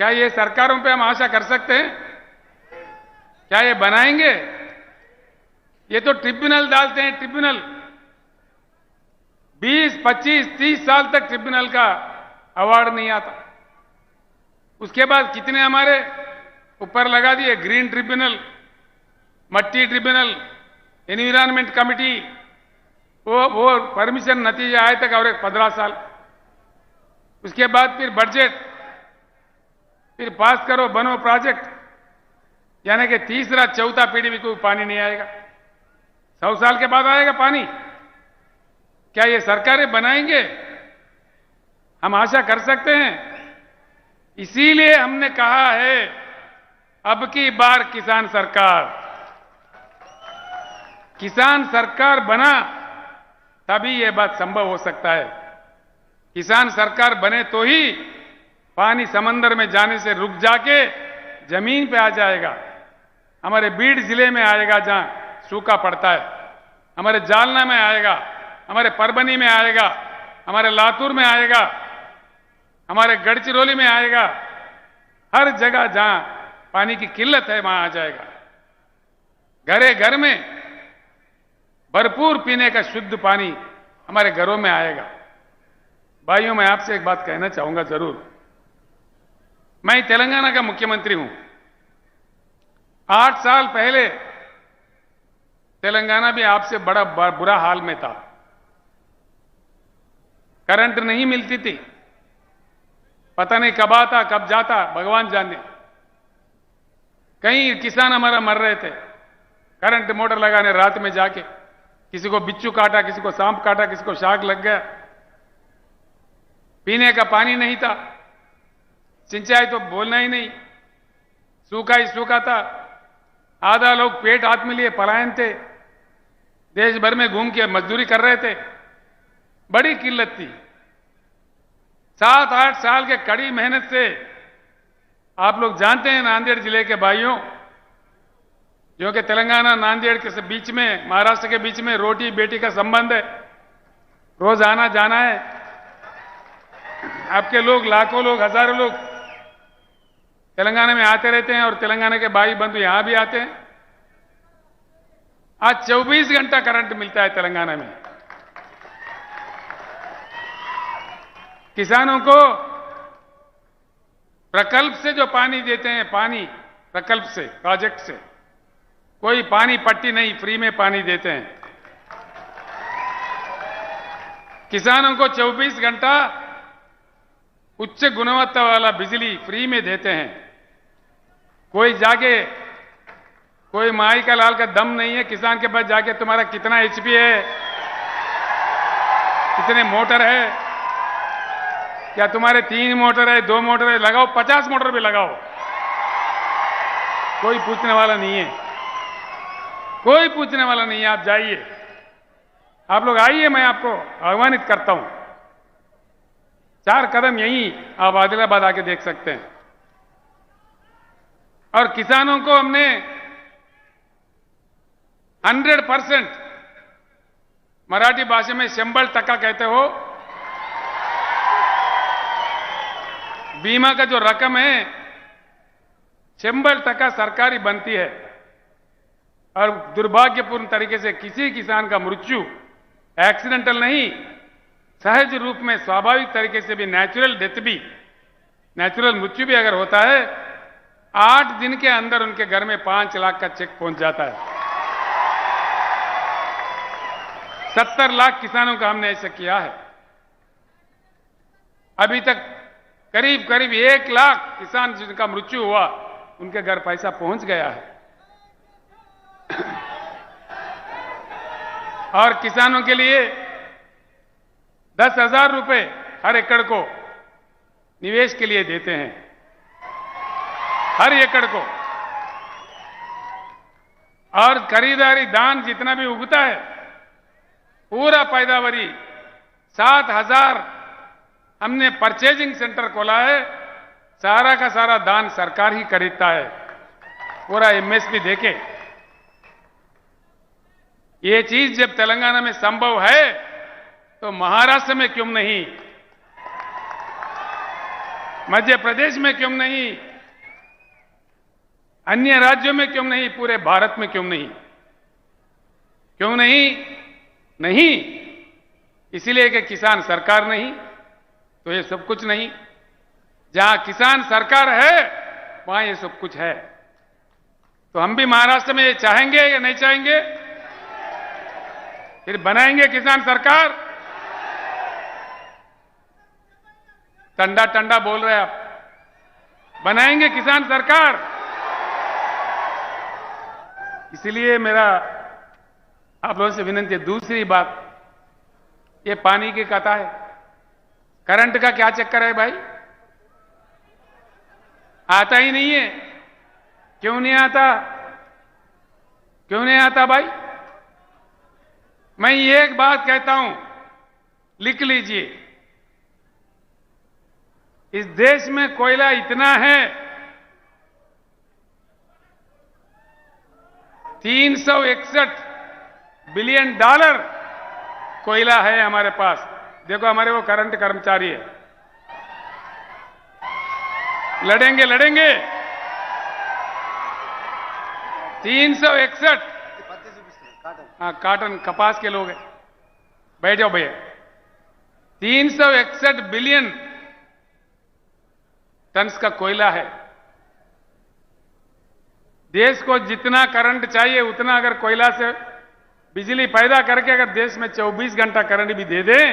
क्या ये सरकारों पे हम आशा कर सकते हैं? क्या ये बनाएंगे? ये तो ट्रिब्यूनल डालते हैं, ट्रिब्यूनल 20, 25, 30 साल तक ट्रिब्यूनल का अवार्ड नहीं आता। उसके बाद कितने हमारे ऊपर लगा दिए, ग्रीन ट्रिब्यूनल, मट्टी ट्रिब्यूनल, एनवायरमेंट कमिटी, वो परमिशन नतीजे आए तक और 15 साल। उसके बाद फिर बजट, फिर पास करो, बनो प्रोजेक्ट, यानी कि तीसरा चौथा पीढ़ी में कोई पानी नहीं आएगा। 100 साल के बाद आएगा पानी। क्या ये सरकारें बनाएंगे? हम आशा कर सकते हैं? इसीलिए हमने कहा है अब की बार किसान सरकार बना तभी यह बात संभव हो सकता है। किसान सरकार बने तो ही पानी समंदर में जाने से रुक जाके जमीन पे आ जाएगा। हमारे बीड जिले में आएगा जहां सूखा पड़ता है, हमारे जालना में आएगा, हमारे परभनी में आएगा, हमारे लातूर में आएगा, हमारे गढ़चिरौली में आएगा। हर जगह जहां पानी की किल्लत है वहां आ जाएगा। घरे घर में भरपूर पीने का शुद्ध पानी हमारे घरों में आएगा। भाइयों, मैं आपसे एक बात कहना चाहूंगा जरूर। मैं तेलंगाना का मुख्यमंत्री हूं। 8 साल पहले तेलंगाना भी आपसे बड़ा बुरा हाल में था। करंट नहीं मिलती थी, पता नहीं कब आता कब जाता, भगवान जाने। कई किसान हमारा मर रहे थे करंट मोटर लगाने रात में जाके। किसी को बिच्छू काटा, किसी को सांप काटा, किसी को शाक लग गया। पीने का पानी नहीं था, सिंचाई तो बोलना ही नहीं, सूखा ही सूखा था। आधा लोग पेट हाथ में लिए पलायन थे, देश भर में घूम के मजदूरी कर रहे थे। बड़ी किल्लत थी। 7-8 साल के कड़ी मेहनत से आप लोग जानते हैं, नांदेड़ जिले के भाइयों, जो कि तेलंगाना नांदेड़ के बीच में, महाराष्ट्र के बीच में रोटी बेटी का संबंध है, रोज आना जाना है। आपके लोग, लाखों लोग, हजारों लोग तेलंगाना में आते रहते हैं और तेलंगाना के भाई बंधु यहां भी आते हैं। आज 24 घंटा करंट मिलता है तेलंगाना में। किसानों को प्रकल्प से जो पानी देते हैं, पानी प्रकल्प से, प्रोजेक्ट से, कोई पानी पट्टी नहीं, फ्री में पानी देते हैं। किसानों को 24 घंटा उच्च गुणवत्ता वाला बिजली फ्री में देते हैं। कोई जाके, कोई माई का लाल का दम नहीं है किसान के पास जाके तुम्हारा कितना एचपी है, कितने मोटर है, क्या तुम्हारे 3 मोटर है, 2 मोटर है, लगाओ 50 मोटर भी लगाओ, कोई पूछने वाला नहीं है। कोई पूछने वाला नहीं है। आप जाइए, आप लोग आइए, मैं आपको आह्वानित करता हूं। 4 कदम यहीं आप आदिलाबाद आके देख सकते हैं। और किसानों को हमने 100%, मराठी भाषा में 100% कहते हो, बीमा का जो रकम है 100% सरकारी बनती है। और दुर्भाग्यपूर्ण तरीके से किसी किसान का मृत्यु एक्सीडेंटल नहीं, सहज रूप में, स्वाभाविक तरीके से भी, नेचुरल डेथ भी, नेचुरल मृत्यु भी अगर होता है, 8 दिन के अंदर उनके घर में 5 लाख का चेक पहुंच जाता है। 70 लाख किसानों का हमने ऐसा किया है। अभी तक करीब करीब 1 लाख किसान जिनका मृत्यु हुआ, उनके घर पैसा पहुंच गया है। और किसानों के लिए 10,000 रुपए हर एकड़ को निवेश के लिए देते हैं, हर एकड़ को। और खरीदारी दान जितना भी उगता है, पूरा पैदावारी 7,000 हमने परचेजिंग सेंटर खोला है। सारा का सारा दान सरकार ही खरीदता है, पूरा एमएसपी देके। ये चीज जब तेलंगाना में संभव है तो महाराष्ट्र में क्यों नहीं, मध्य प्रदेश में क्यों नहीं, अन्य राज्यों में क्यों नहीं, पूरे भारत में क्यों नहीं। क्यों नहीं? नहीं, इसीलिए कि किसान सरकार नहीं तो ये सब कुछ नहीं। जहां किसान सरकार है वहां ये सब कुछ है। तो हम भी महाराष्ट्र में ये चाहेंगे या नहीं चाहेंगे? फिर बनाएंगे किसान सरकार? टंडा टंडा बोल रहे आप, बनाएंगे किसान सरकार? इसलिए मेरा आप लोगों से विनती है। दूसरी बात, ये पानी की कथा है। करंट का क्या चक्कर है भाई? आता ही नहीं है। क्यों नहीं आता? क्यों नहीं आता भाई? मैं ये एक बात कहता हूं, लिख लीजिए। इस देश में कोयला इतना है, 361 बिलियन डॉलर कोयला है हमारे पास। देखो हमारे वो करंट कर्मचारी है, लड़ेंगे लड़ेंगे। 361, हाँ काटन कपास के लोग हैं, बैठ जाओ भैया। 361 बिलियन टन्स का कोयला है। देश को जितना करंट चाहिए उतना अगर कोयला से बिजली पैदा करके अगर देश में 24 घंटा करंट भी दे दें,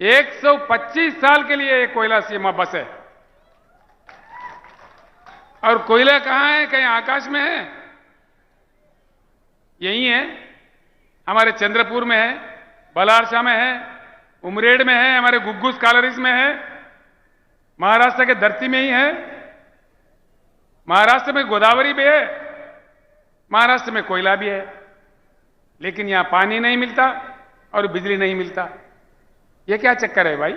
125 साल के लिए ये कोयला सीमा बस है। और कोयला कहां है? कहीं आकाश में है? यही है, हमारे चंद्रपुर में है, बलारसा में है, उमरेड में है, हमारे गुग्गुस कालरीज में है, महाराष्ट्र के धरती में ही है। महाराष्ट्र में गोदावरी भी है, महाराष्ट्र में कोयला भी है, लेकिन यहां पानी नहीं मिलता और बिजली नहीं मिलता। यह क्या चक्कर है भाई?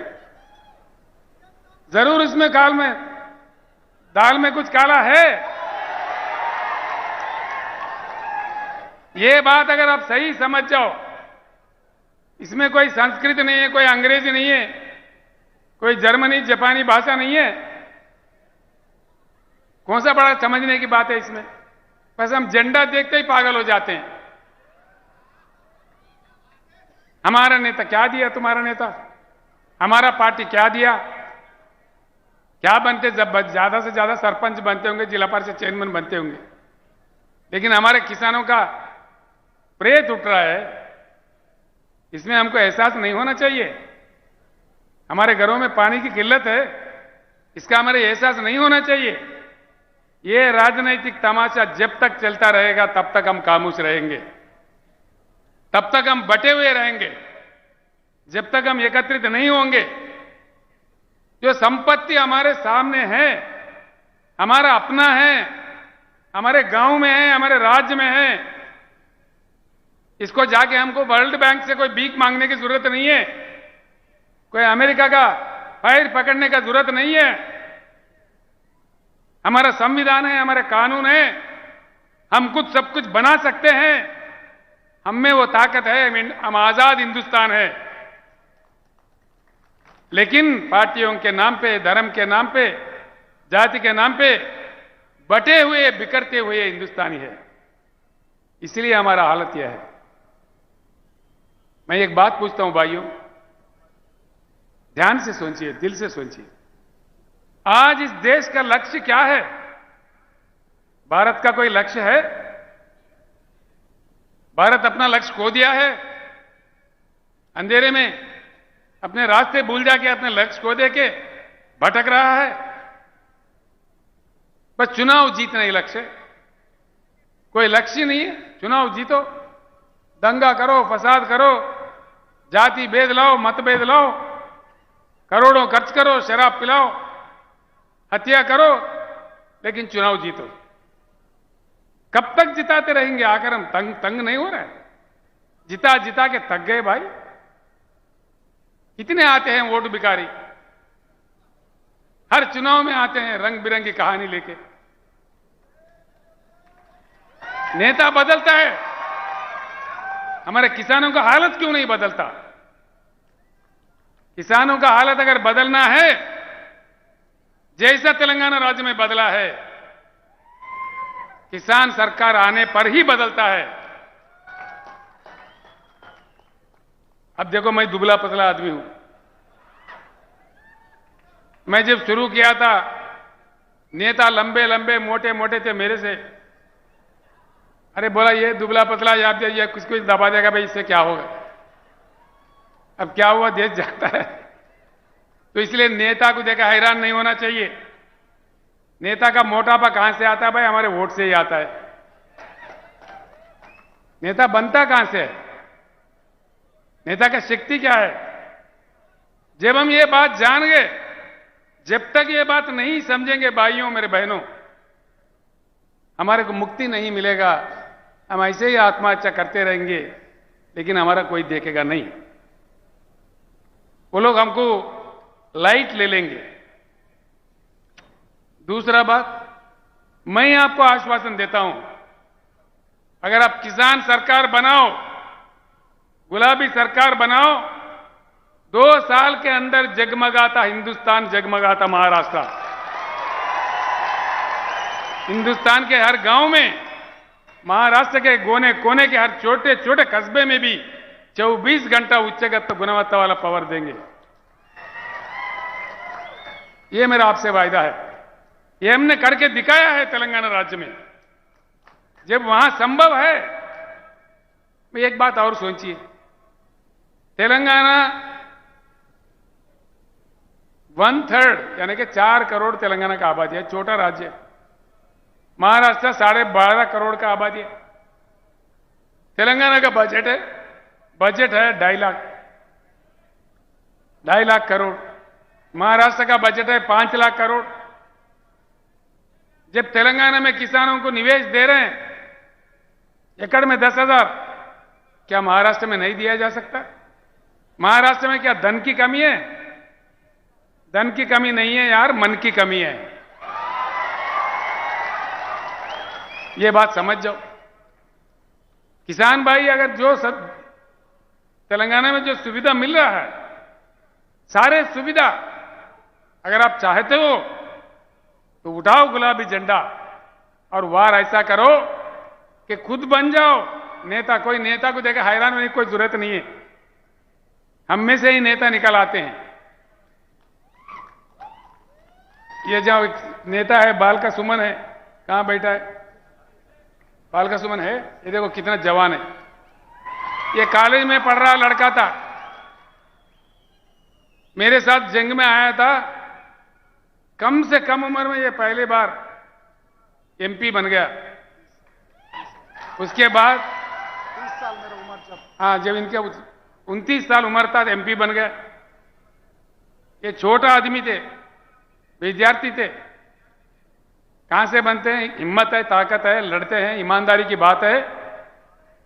जरूर इसमें दाल में कुछ काला है। ये बात अगर आप सही समझ जाओ, इसमें कोई संस्कृत नहीं है, कोई अंग्रेजी नहीं है, कोई जर्मनी जापानी भाषा नहीं है। कौन सा बड़ा समझने की बात है इसमें? बस हम झंडा देखते ही पागल हो जाते हैं। हमारा नेता क्या दिया? तुम्हारा नेता, हमारा पार्टी क्या दिया? क्या बनते? जब ज्यादा से ज्यादा सरपंच बनते होंगे, जिला परिषद चेयरमैन बनते होंगे, लेकिन हमारे किसानों का प्रेत उठ रहा है। इसमें हमको एहसास नहीं होना चाहिए? हमारे घरों में पानी की किल्लत है, इसका हमारे एहसास नहीं होना चाहिए? ये राजनीतिक तमाशा जब तक चलता रहेगा तब तक हम खामोश रहेंगे, तब तक हम बटे हुए रहेंगे, जब तक हम एकत्रित नहीं होंगे। जो संपत्ति हमारे सामने है, हमारा अपना है, हमारे गांव में है, हमारे राज्य में है, इसको जाके हमको वर्ल्ड बैंक से कोई भीख मांगने की जरूरत नहीं है, कोई अमेरिका का फाइल पकड़ने का जरूरत नहीं है। हमारा संविधान है, हमारे कानून है, हम कुछ सब कुछ बना सकते हैं। हम में वो ताकत है, हम आजाद हिंदुस्तान है। लेकिन पार्टियों के नाम पे, धर्म के नाम पे, जाति के नाम पे बटे हुए, बिखरते हुए हिंदुस्तानी है। इसलिए हमारा हालत यह है। मैं एक बात पूछता हूं भाइयों, ध्यान से सोचिए, दिल से सोचिए। आज इस देश का लक्ष्य क्या है? भारत का कोई लक्ष्य है? भारत अपना लक्ष्य खो दिया है, अंधेरे में अपने रास्ते भूल जाके अपने लक्ष्य खो दे के भटक रहा है। बस चुनाव जीतना ही लक्ष्य है, कोई लक्ष्य नहीं है। चुनाव जीतो, दंगा करो, फसाद करो, जाति भेद लाओ, मतभेद लाओ, करोड़ों खर्च करो, शराब पिलाओ, हत्या करो, लेकिन चुनाव जीतो। कब तक जिताते रहेंगे? आकर हम तंग नहीं हो रहा है? जिता जिता के थक गए भाई। कितने आते हैं वोट भिखारी, हर चुनाव में आते हैं रंग बिरंगी कहानी लेके। नेता बदलता है, हमारे किसानों का हालत क्यों नहीं बदलता? किसानों का हालत अगर बदलना है, जैसा तेलंगाना राज्य में बदला है, किसान सरकार आने पर ही बदलता है। अब देखो मैं दुबला पतला आदमी हूं। मैं जब शुरू किया था, नेता लंबे लंबे मोटे मोटे थे मेरे से। अरे बोला ये दुबला पतला याद ये कुछ कुछ दबा देगा भाई, इससे क्या होगा। अब क्या हुआ, देश जाता है। तो इसलिए नेता को देखा हैरान नहीं होना चाहिए। नेता का मोटापा कहां से आता है भाई? हमारे वोट से ही आता है। नेता बनता कहां से है? नेता का शक्ति क्या है? जब हम ये बात जान गए, जब तक ये बात नहीं समझेंगे भाइयों मेरे बहनों, हमारे को मुक्ति नहीं मिलेगा। हम ऐसे ही आत्महत्या करते रहेंगे, लेकिन हमारा कोई देखेगा नहीं। वो लोग हमको लाइट ले लेंगे। दूसरा बात, मैं आपको आश्वासन देता हूं, अगर आप किसान सरकार बनाओ, गुलाबी सरकार बनाओ, 2 साल के अंदर जगमगाता हिंदुस्तान जगमगाता महाराष्ट्र। हिंदुस्तान के हर गांव में, महाराष्ट्र के कोने कोने के हर छोटे छोटे कस्बे में भी 24 घंटा उच्चगत गुणवत्ता वाला पावर देंगे। ये मेरा आपसे वायदा है। ये हमने करके दिखाया है तेलंगाना राज्य में। जब वहां संभव है, एक बात और सोचिए, तेलंगाना 1/3 यानी कि 4 करोड़ तेलंगाना का आबादी है, छोटा राज्य है। महाराष्ट्र 12.5 करोड़ का आबादी है। तेलंगाना का बजट है 2.5 लाख करोड़। महाराष्ट्र का बजट है 5 लाख करोड़। जब तेलंगाना में किसानों को निवेश दे रहे हैं एकड़ में 10,000, क्या महाराष्ट्र में नहीं दिया जा सकता? महाराष्ट्र में क्या धन की कमी है? धन की कमी नहीं है यार, मन की कमी है। ये बात समझ जाओ। किसान भाई, अगर जो तेलंगाना में जो सुविधा मिल रहा है, सारे सुविधा अगर आप चाहते हो तो उठाओ गुलाबी झंडा और वार ऐसा करो कि खुद बन जाओ नेता। कोई नेता को देखा हैरान होने की कोई जरूरत नहीं है। हम में से ही नेता निकल आते हैं। ये जो नेता है बाल का सुमन है, कहां बैठा है? बाल का सुमन है, ये देखो कितना जवान है। ये कॉलेज में पढ़ रहा लड़का था, मेरे साथ जंग में आया था। कम से कम उम्र में ये पहली बार एमपी बन गया। उसके बाद 30 साल मेरा उम्र जब, हाँ, जब इनके 29 साल उम्र था एमपी बन गया। ये छोटा आदमी थे, विद्यार्थी थे। कहां से बनते हैं? हिम्मत है, ताकत है, लड़ते हैं, ईमानदारी की बात है।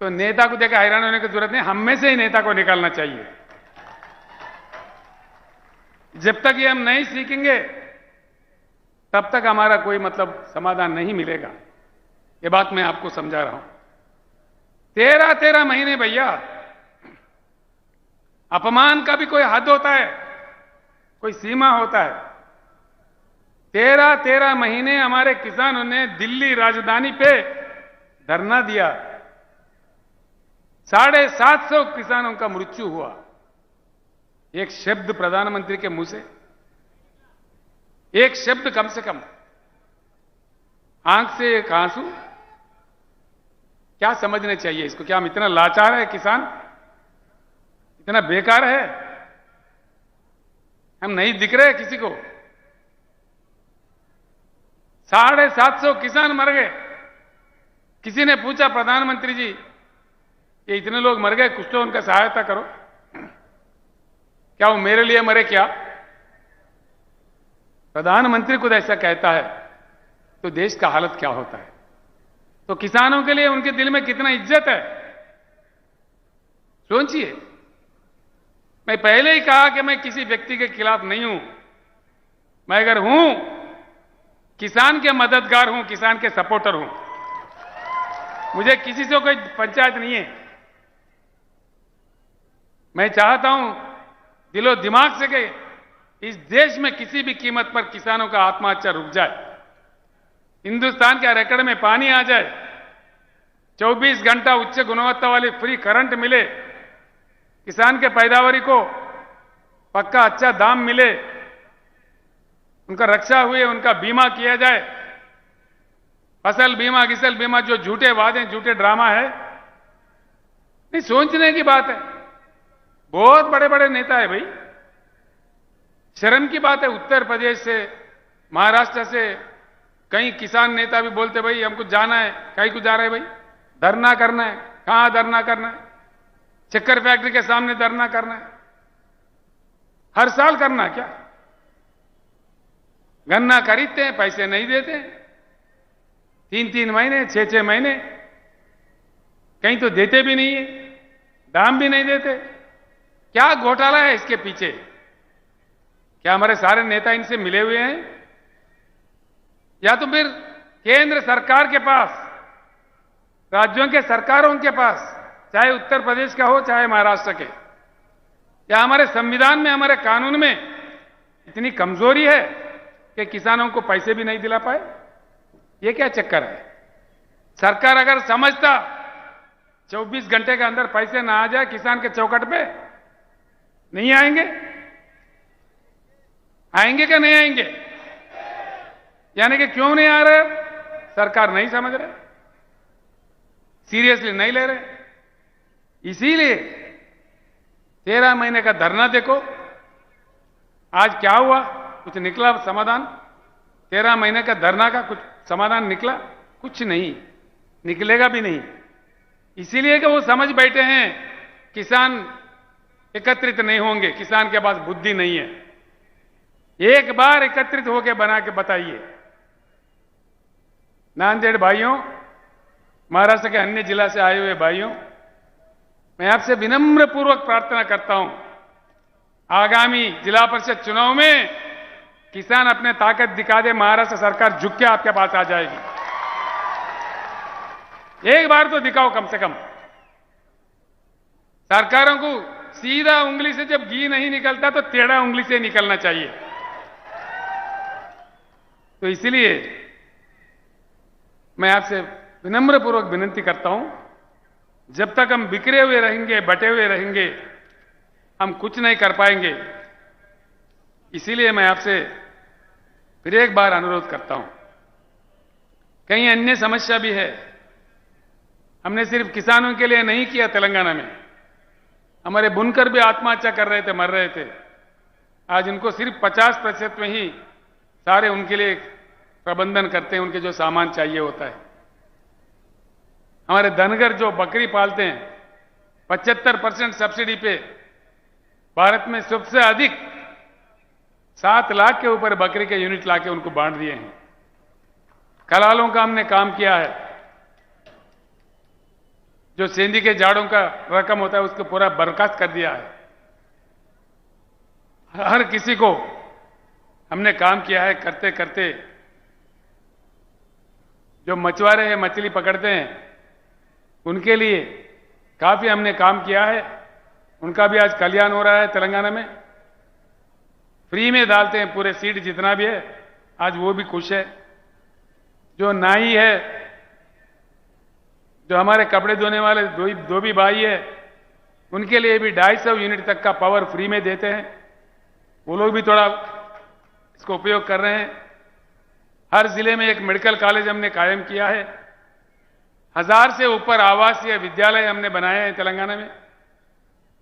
तो नेता को देखकर हैरान होने की जरूरत नहीं, हम में से ही नेता को निकालना चाहिए। जब तक ये हम नहीं सीखेंगे तब तक हमारा कोई मतलब समाधान नहीं मिलेगा। ये बात मैं आपको समझा रहा हूं। 13 महीने भैया, अपमान का भी कोई हद होता है, कोई सीमा होता है। 13 महीने हमारे किसानों ने दिल्ली राजधानी पे धरना दिया। 750 किसानों का मृत्यु हुआ। एक शब्द प्रधानमंत्री के मुंह से, एक शब्द, कम से कम आंख से एक आंसू, क्या समझना चाहिए इसको? क्या हम इतना लाचार है? किसान इतना बेकार है? हम नहीं दिख रहे किसी को? 750 किसान मर गए। किसी ने पूछा प्रधानमंत्री जी, ये इतने लोग मर गए, कुछ तो उनका सहायता करो। क्या वो मेरे लिए मरे क्या? प्रधानमंत्री खुद ऐसा कहता है तो देश का हालत क्या होता है? तो किसानों के लिए उनके दिल में कितना इज्जत है, सोचिए। मैं पहले ही कहा कि मैं किसी व्यक्ति के खिलाफ नहीं हूं। मैं अगर हूं, किसान के मददगार हूं, किसान के सपोर्टर हूं। मुझे किसी से कोई पंचायत नहीं है। मैं चाहता हूं दिलो दिमाग से कि इस देश में किसी भी कीमत पर किसानों का आत्महत्या रुक जाए, हिंदुस्तान के रेकड़ में पानी आ जाए, 24 घंटा उच्च गुणवत्ता वाली फ्री करंट मिले, किसान के पैदावारी को पक्का अच्छा दाम मिले, उनका रक्षा हुए, उनका बीमा किया जाए। फसल बीमा, किसल बीमा, जो झूठे वादे, झूठे ड्रामा है, नहीं, सोचने की बात है। बहुत बड़े बड़े नेता है भाई, शर्म की बात है। उत्तर प्रदेश से, महाराष्ट्र से कई किसान नेता भी बोलते भाई हमको जाना है, कहीं को जा रहे हैं भाई, धरना करना है। कहां धरना करना है? शक्कर फैक्ट्री के सामने धरना करना है। हर साल करना है क्या? गन्ना खरीदते हैं, पैसे नहीं देते, 3-3 महीने, 6-6 महीने, कहीं तो देते भी नहीं है, दाम भी नहीं देते। क्या घोटाला है इसके पीछे? क्या हमारे सारे नेता इनसे मिले हुए हैं? या तो फिर केंद्र सरकार के पास, राज्यों के सरकारों के पास, चाहे उत्तर प्रदेश का हो चाहे महाराष्ट्र के, या हमारे संविधान में, हमारे कानून में इतनी कमजोरी है कि किसानों को पैसे भी नहीं दिला पाए? ये क्या चक्कर है? सरकार अगर समझता 24 घंटे के अंदर पैसे ना आ जाए किसान के चौखट पे, नहीं आएंगे? आएंगे क्या नहीं आएंगे? यानी कि क्यों नहीं आ रहे? सरकार नहीं समझ रहे, सीरियसली नहीं ले रहे। इसीलिए 13 महीने का धरना देखो, आज क्या हुआ? कुछ निकला समाधान? 13 महीने का धरना का कुछ समाधान निकला? कुछ नहीं, निकलेगा भी नहीं। इसीलिए कि वो समझ बैठे हैं किसान एकत्रित नहीं होंगे, किसान के पास बुद्धि नहीं है। एक बार एकत्रित होकर बना के बताइए। नांदेड़ भाइयों, महाराष्ट्र के अन्य जिला से आए हुए भाइयों, मैं आपसे विनम्र पूर्वक प्रार्थना करता हूं, आगामी जिला परिषद चुनाव में किसान अपने ताकत दिखा दे, महाराष्ट्र सरकार झुक के आपके पास आ जाएगी। एक बार तो दिखाओ कम से कम। सरकारों को सीधा उंगली से जब घी नहीं निकलता तो टेढ़ा उंगली से निकलना चाहिए। तो इसलिए मैं आपसे विनम्र पूर्वक विनती करता हूं, जब तक हम बिखरे हुए रहेंगे, बटे हुए रहेंगे, हम कुछ नहीं कर पाएंगे। इसीलिए मैं आपसे फिर एक बार अनुरोध करता हूं, कहीं अन्य समस्या भी है। हमने सिर्फ किसानों के लिए नहीं किया, तेलंगाना में हमारे बुनकर भी आत्महत्या कर रहे थे, मर रहे थे। आज उनको सिर्फ 50% में ही सारे उनके लिए प्रबंधन करते हैं, उनके जो सामान चाहिए होता है। हमारे धनगर जो बकरी पालते हैं, 75% सब्सिडी पे भारत में सबसे अधिक 7 लाख के ऊपर बकरी के यूनिट लाके उनको बांट दिए हैं। कलालों का हमने काम किया है, जो सेंधी के जाड़ों का रकम होता है उसको पूरा बर्खास्त कर दिया है। हर किसी को हमने काम किया है। करते करते जो मछुआरे हैं, मछली पकड़ते हैं, उनके लिए काफी हमने काम किया है। उनका भी आज कल्याण हो रहा है। तेलंगाना में फ्री में डालते हैं पूरे सीड जितना भी है, आज वो भी खुश है। जो नाई है, जो हमारे कपड़े धोने वाले धोबी भाई है, उनके लिए भी 250 यूनिट तक का पावर फ्री में देते हैं। वो लोग भी थोड़ा इसको उपयोग कर रहे हैं। हर जिले में एक मेडिकल कॉलेज हमने कायम किया है। 1000 से ऊपर आवासीय विद्यालय हमने बनाए हैं तेलंगाना में।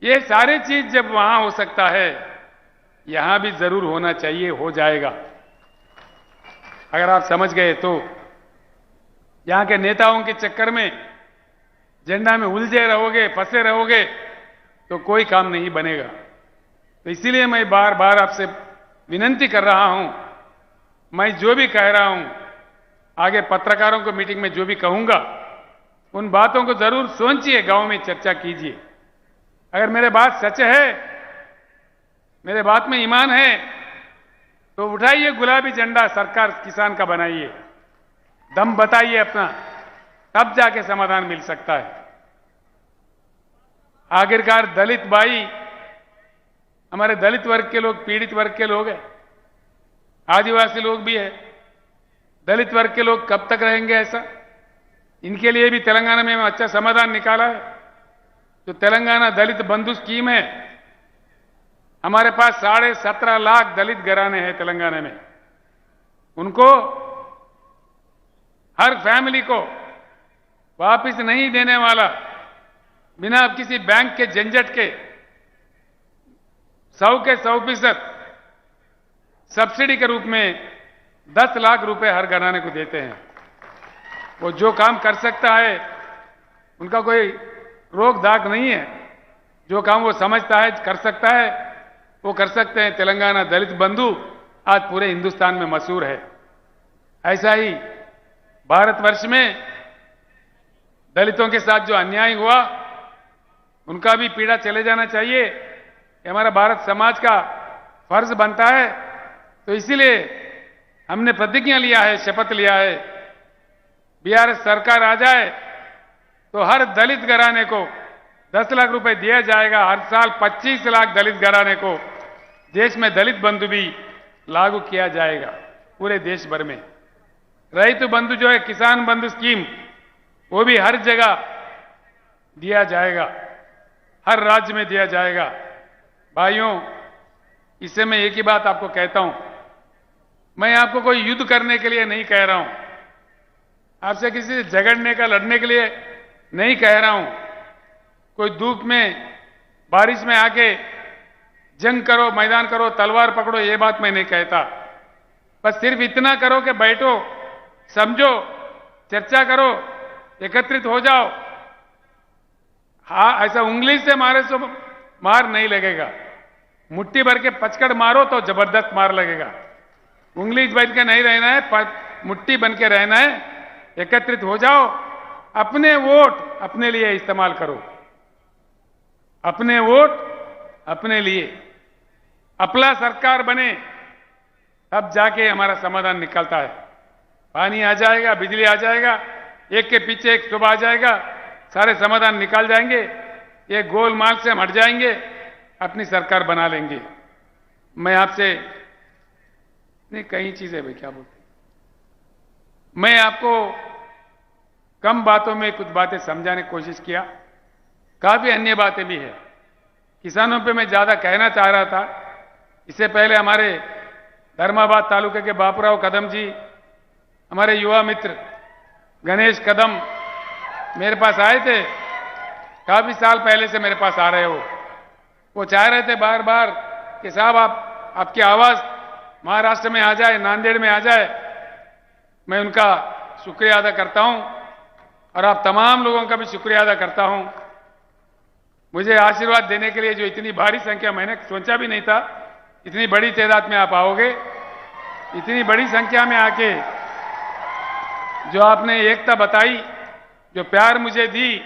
ये सारी चीज जब वहां हो सकता है, यहां भी जरूर होना चाहिए, हो जाएगा। अगर आप समझ गए तो यहां के नेताओं के चक्कर में, झंडा में उलझे रहोगे, फंसे रहोगे, तो कोई काम नहीं बनेगा। तो इसीलिए मैं बार बार आपसे विनती कर रहा हूं, मैं जो भी कह रहा हूं, आगे पत्रकारों को मीटिंग में जो भी कहूंगा, उन बातों को जरूर सोचिए, गांव में चर्चा कीजिए। अगर मेरे बात सच है, मेरे बात में ईमान है, तो उठाइए गुलाबी झंडा, सरकार किसान का बनाइए, दम बताइए अपना, तब जाके समाधान मिल सकता है। आखिरकार दलित भाई, हमारे दलित वर्ग के लोग, पीड़ित वर्ग के लोग हैं, आदिवासी लोग भी है। दलित वर्ग के लोग कब तक रहेंगे ऐसा? इनके लिए भी तेलंगाना में अच्छा समाधान निकाला है। जो तेलंगाना दलित बंधु स्कीम है, हमारे पास 17.5 लाख दलित घराने हैं तेलंगाना में। उनको, हर फैमिली को वापस नहीं देने वाला, बिना किसी बैंक के झंझट के 100% सब्सिडी के रूप में 10 लाख रुपए हर घराने को देते हैं। वो जो काम कर सकता है, उनका कोई रोक दाग नहीं है। जो काम वो समझता है कर सकता है, वो कर सकते हैं। तेलंगाना दलित बंधु आज पूरे हिंदुस्तान में मशहूर है। ऐसा ही भारतवर्ष में दलितों के साथ जो अन्याय हुआ, उनका भी पीड़ा चले जाना चाहिए। ये हमारा भारत समाज का फर्ज बनता है। तो इसीलिए हमने प्रतिज्ञा लिया है, शपथ लिया है, बीआरएस सरकार आ जाए तो हर दलित घराने को 10 लाख रुपए दिया जाएगा। हर साल 25 लाख दलित घराने को देश में दलित बंधु भी लागू किया जाएगा पूरे देश भर में। रैतु बंधु जो है, किसान बंधु स्कीम, वो भी हर जगह दिया जाएगा, हर राज्य में दिया जाएगा। भाइयों, इससे मैं एक ही बात आपको कहता हूं, मैं आपको कोई युद्ध करने के लिए नहीं कह रहा हूं, आपसे किसी से झगड़ने का, लड़ने के लिए नहीं कह रहा हूं। कोई धूप में, बारिश में आके जंग करो, मैदान करो, तलवार पकड़ो, ये बात मैं नहीं कहता। बस सिर्फ इतना करो कि बैठो, समझो, चर्चा करो, एकत्रित हो जाओ। हाँ, ऐसा उंगली से मारे तो मार नहीं लगेगा, मुट्ठी भर के पचकड़ मारो तो जबरदस्त मार लगेगा। उंगली बन के नहीं रहना है, मुट्ठी बन के रहना है। एकत्रित हो जाओ, अपने वोट अपने लिए इस्तेमाल करो, अपने वोट अपने लिए। अपना सरकार बने, तब जाके हमारा समाधान निकलता है। पानी आ जाएगा, बिजली आ जाएगा, एक के पीछे एक सुबह आ जाएगा, सारे समाधान निकल जाएंगे। ये गोलमाल से हम हट जाएंगे, अपनी सरकार बना लेंगे। मैं आपसे नहीं, कई चीजें भाई क्या बोलते, मैं आपको कम बातों में कुछ बातें समझाने की कोशिश किया, काफी अन्य बातें भी है। किसानों पे मैं ज्यादा कहना चाह रहा था। इससे पहले हमारे धर्माबाद तालुके के बापूराव कदम जी, हमारे युवा मित्र गणेश कदम मेरे पास आए थे, काफी साल पहले से मेरे पास आ रहे हो। वो चाह रहे थे बार बार कि साहब आपकी आवाज महाराष्ट्र में आ जाए, नांदेड़ में आ जाए। मैं उनका शुक्रिया अदा करता हूं और आप तमाम लोगों का भी शुक्रिया अदा करता हूं। मुझे आशीर्वाद देने के लिए जो इतनी भारी संख्या, मैंने सोचा भी नहीं था इतनी बड़ी तादाद में आप आओगे। इतनी बड़ी संख्या में आके जो आपने एकता बताई, जो प्यार मुझे दी,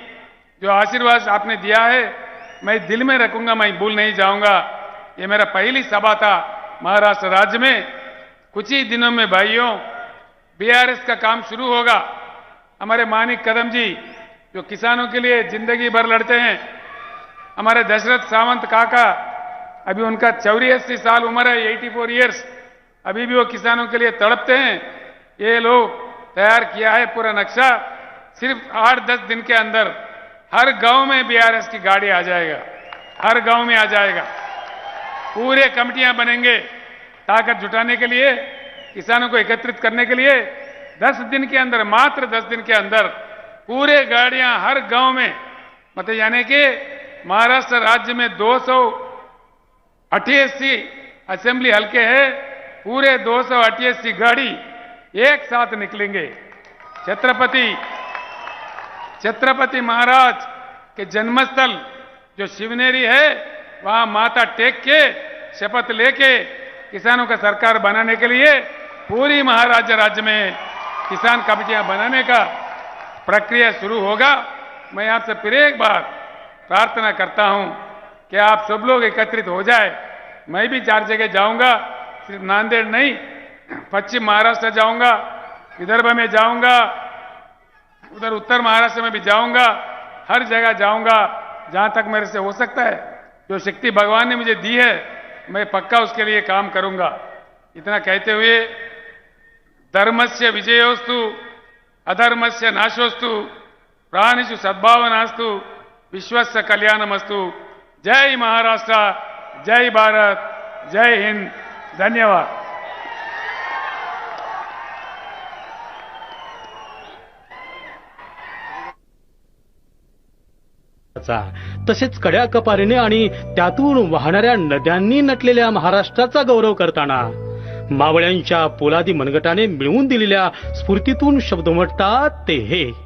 जो आशीर्वाद आपने दिया है, मैं दिल में रखूंगा, मैं भूल नहीं जाऊंगा। ये मेरा पहली सभा था महाराष्ट्र राज्य में। कुछ ही दिनों में भाइयों बीआरएस का काम शुरू होगा। हमारे मानिक कदम जी जो किसानों के लिए जिंदगी भर लड़ते हैं, हमारे दशरथ सावंत काका, अभी उनका 84 साल उम्र है, 84 ईयर्स, अभी भी वो किसानों के लिए तड़पते हैं। ये लोग तैयार किया है पूरा नक्शा। सिर्फ 8-10 दिन के अंदर हर गांव में बीआरएस की गाड़ी आ जाएगा, हर गांव में आ जाएगा। पूरे कमिटियां बनेंगे ताकत जुटाने के लिए, किसानों को एकत्रित करने के लिए। 10 दिन के अंदर, मात्र 10 दिन के अंदर पूरे गाड़ियां हर गांव में, मतलब यानी कि महाराष्ट्र राज्य में 288 असेंबली हल्के हैं, पूरे 288 गाड़ी एक साथ निकलेंगे। छत्रपति महाराज के जन्मस्थल जो शिवनेरी है, वहां माथा टेक के शपथ लेके किसानों का सरकार बनाने के लिए पूरी महाराष्ट्र राज्य में किसान कमेटियां बनाने का प्रक्रिया शुरू होगा। मैं आपसे फिर एक बार प्रार्थना करता हूं कि आप सब लोग एकत्रित हो जाए। मैं भी 4 जगह जाऊंगा, सिर्फ नांदेड़ नहीं, पश्चिम महाराष्ट्र जाऊंगा, विदर्भ में जाऊंगा, उधर उत्तर महाराष्ट्र में भी जाऊंगा, हर जगह जाऊंगा जहां तक मेरे से हो सकता है। जो शक्ति भगवान ने मुझे दी है, मैं पक्का उसके लिए काम करूंगा। इतना कहते हुए, धर्मस्य विजयोस्तु, अधर्मस्य नाशोस्तु, प्राणिषु सद्भावनास्तु, विश्वस्य कल्याणमस्तु। जय महाराष्ट्र, जय भारत, जय हिंद। धन्यवाद। तसेच कड्या कपारीने आणि त्यातून वाहणाऱ्या नद्यांनी नटलेल्या महाराष्ट्राचा गौरव करताना मावळ्यांच्या पोलादी मनगटाने मिळवून दिलेल्या स्फूर्तीतून शब्द उमटतात ते हे